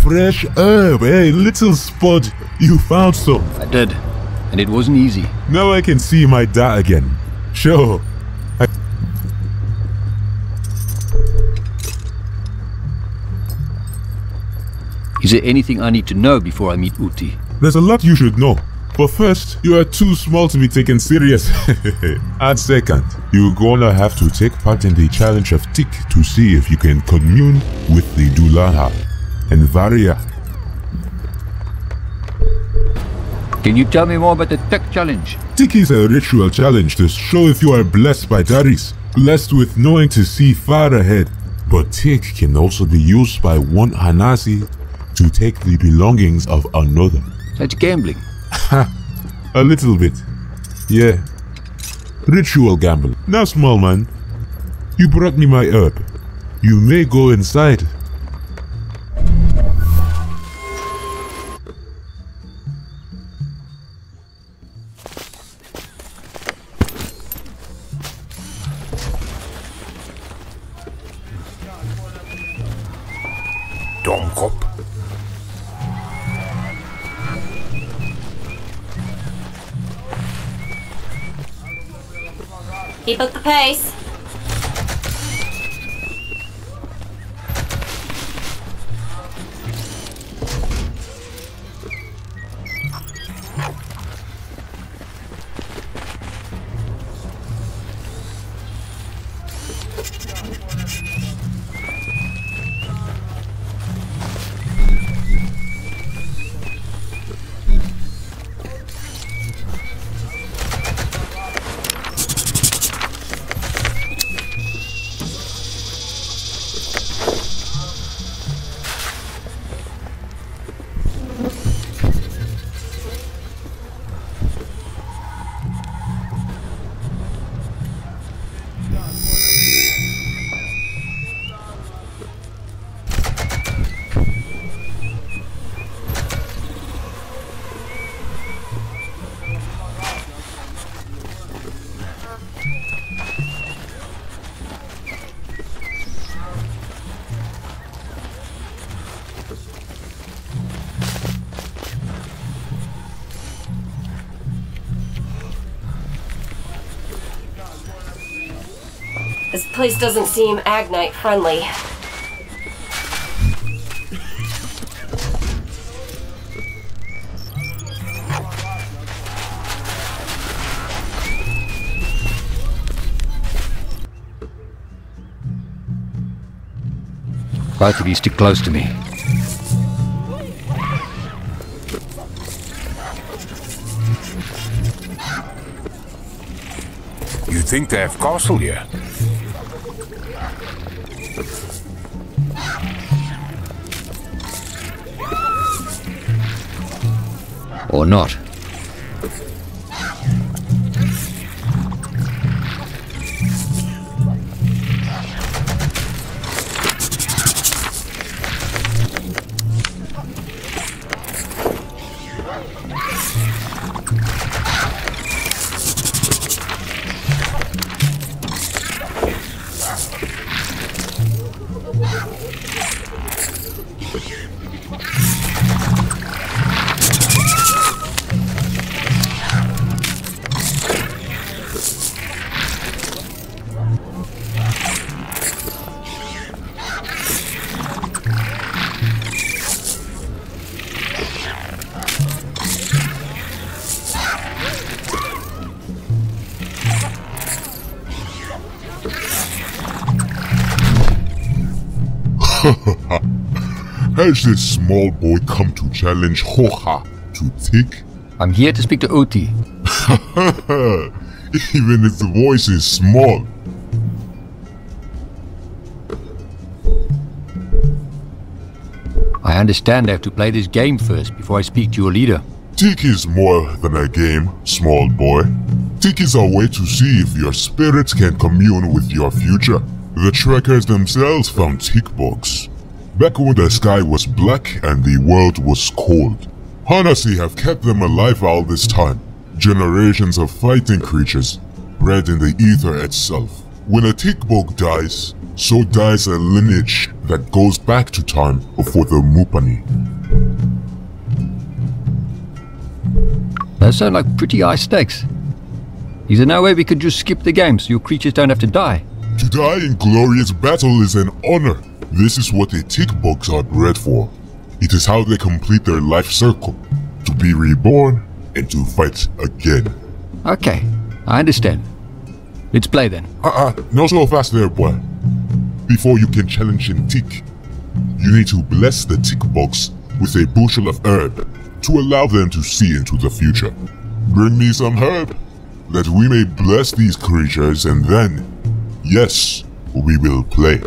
Fresh herb, hey, little spud. You found some. I did, and it wasn't easy. Now I can see my dad again. Sure. Is there anything I need to know before I meet Uti? There's a lot you should know. But first, you are too small to be taken serious. And second, you're gonna have to take part in the challenge of Tick to see if you can commune with the Dulaha and Varia. Can you tell me more about the Tick challenge? Tick is a ritual challenge to show if you are blessed by Daris, blessed with knowing to see far ahead. But Tick can also be used by one Hanasi to take the belongings of another. That's gambling. A little bit. Yeah. Ritual gambling. Now, small man, you brought me my herb. You may go inside. Domkop. Keep up the pace. This place doesn't seem Agnite friendly. Both of you stick close to me. You think they have castle here? Or not. Has this small boy come to challenge Hoha to Tick? I'm here to speak to Oti. Even if the voice is small. I understand I have to play this game first before I speak to your leader. Tick is more than a game, small boy. Tick is a way to see if your spirits can commune with your future. The trekkers themselves found tick bugs back when the sky was black and the world was cold. Hanasi have kept them alive all this time. Generations of fighting creatures, bred in the ether itself. When a tick bug dies, so dies a lineage that goes back to time before the Mupani. Those sound like pretty high stakes. Is there no way we could just skip the game so your creatures don't have to die? To die in glorious battle is an honor. This is what the tick bugs are bred for. It is how they complete their life circle. To be reborn and to fight again. Okay, I understand. Let's play then. Not so fast there, boy. Before you can challenge in tick, you need to bless the tick bugs with a bushel of herb to allow them to see into the future. Bring me some herb, that we may bless these creatures, and then, yes, we will play.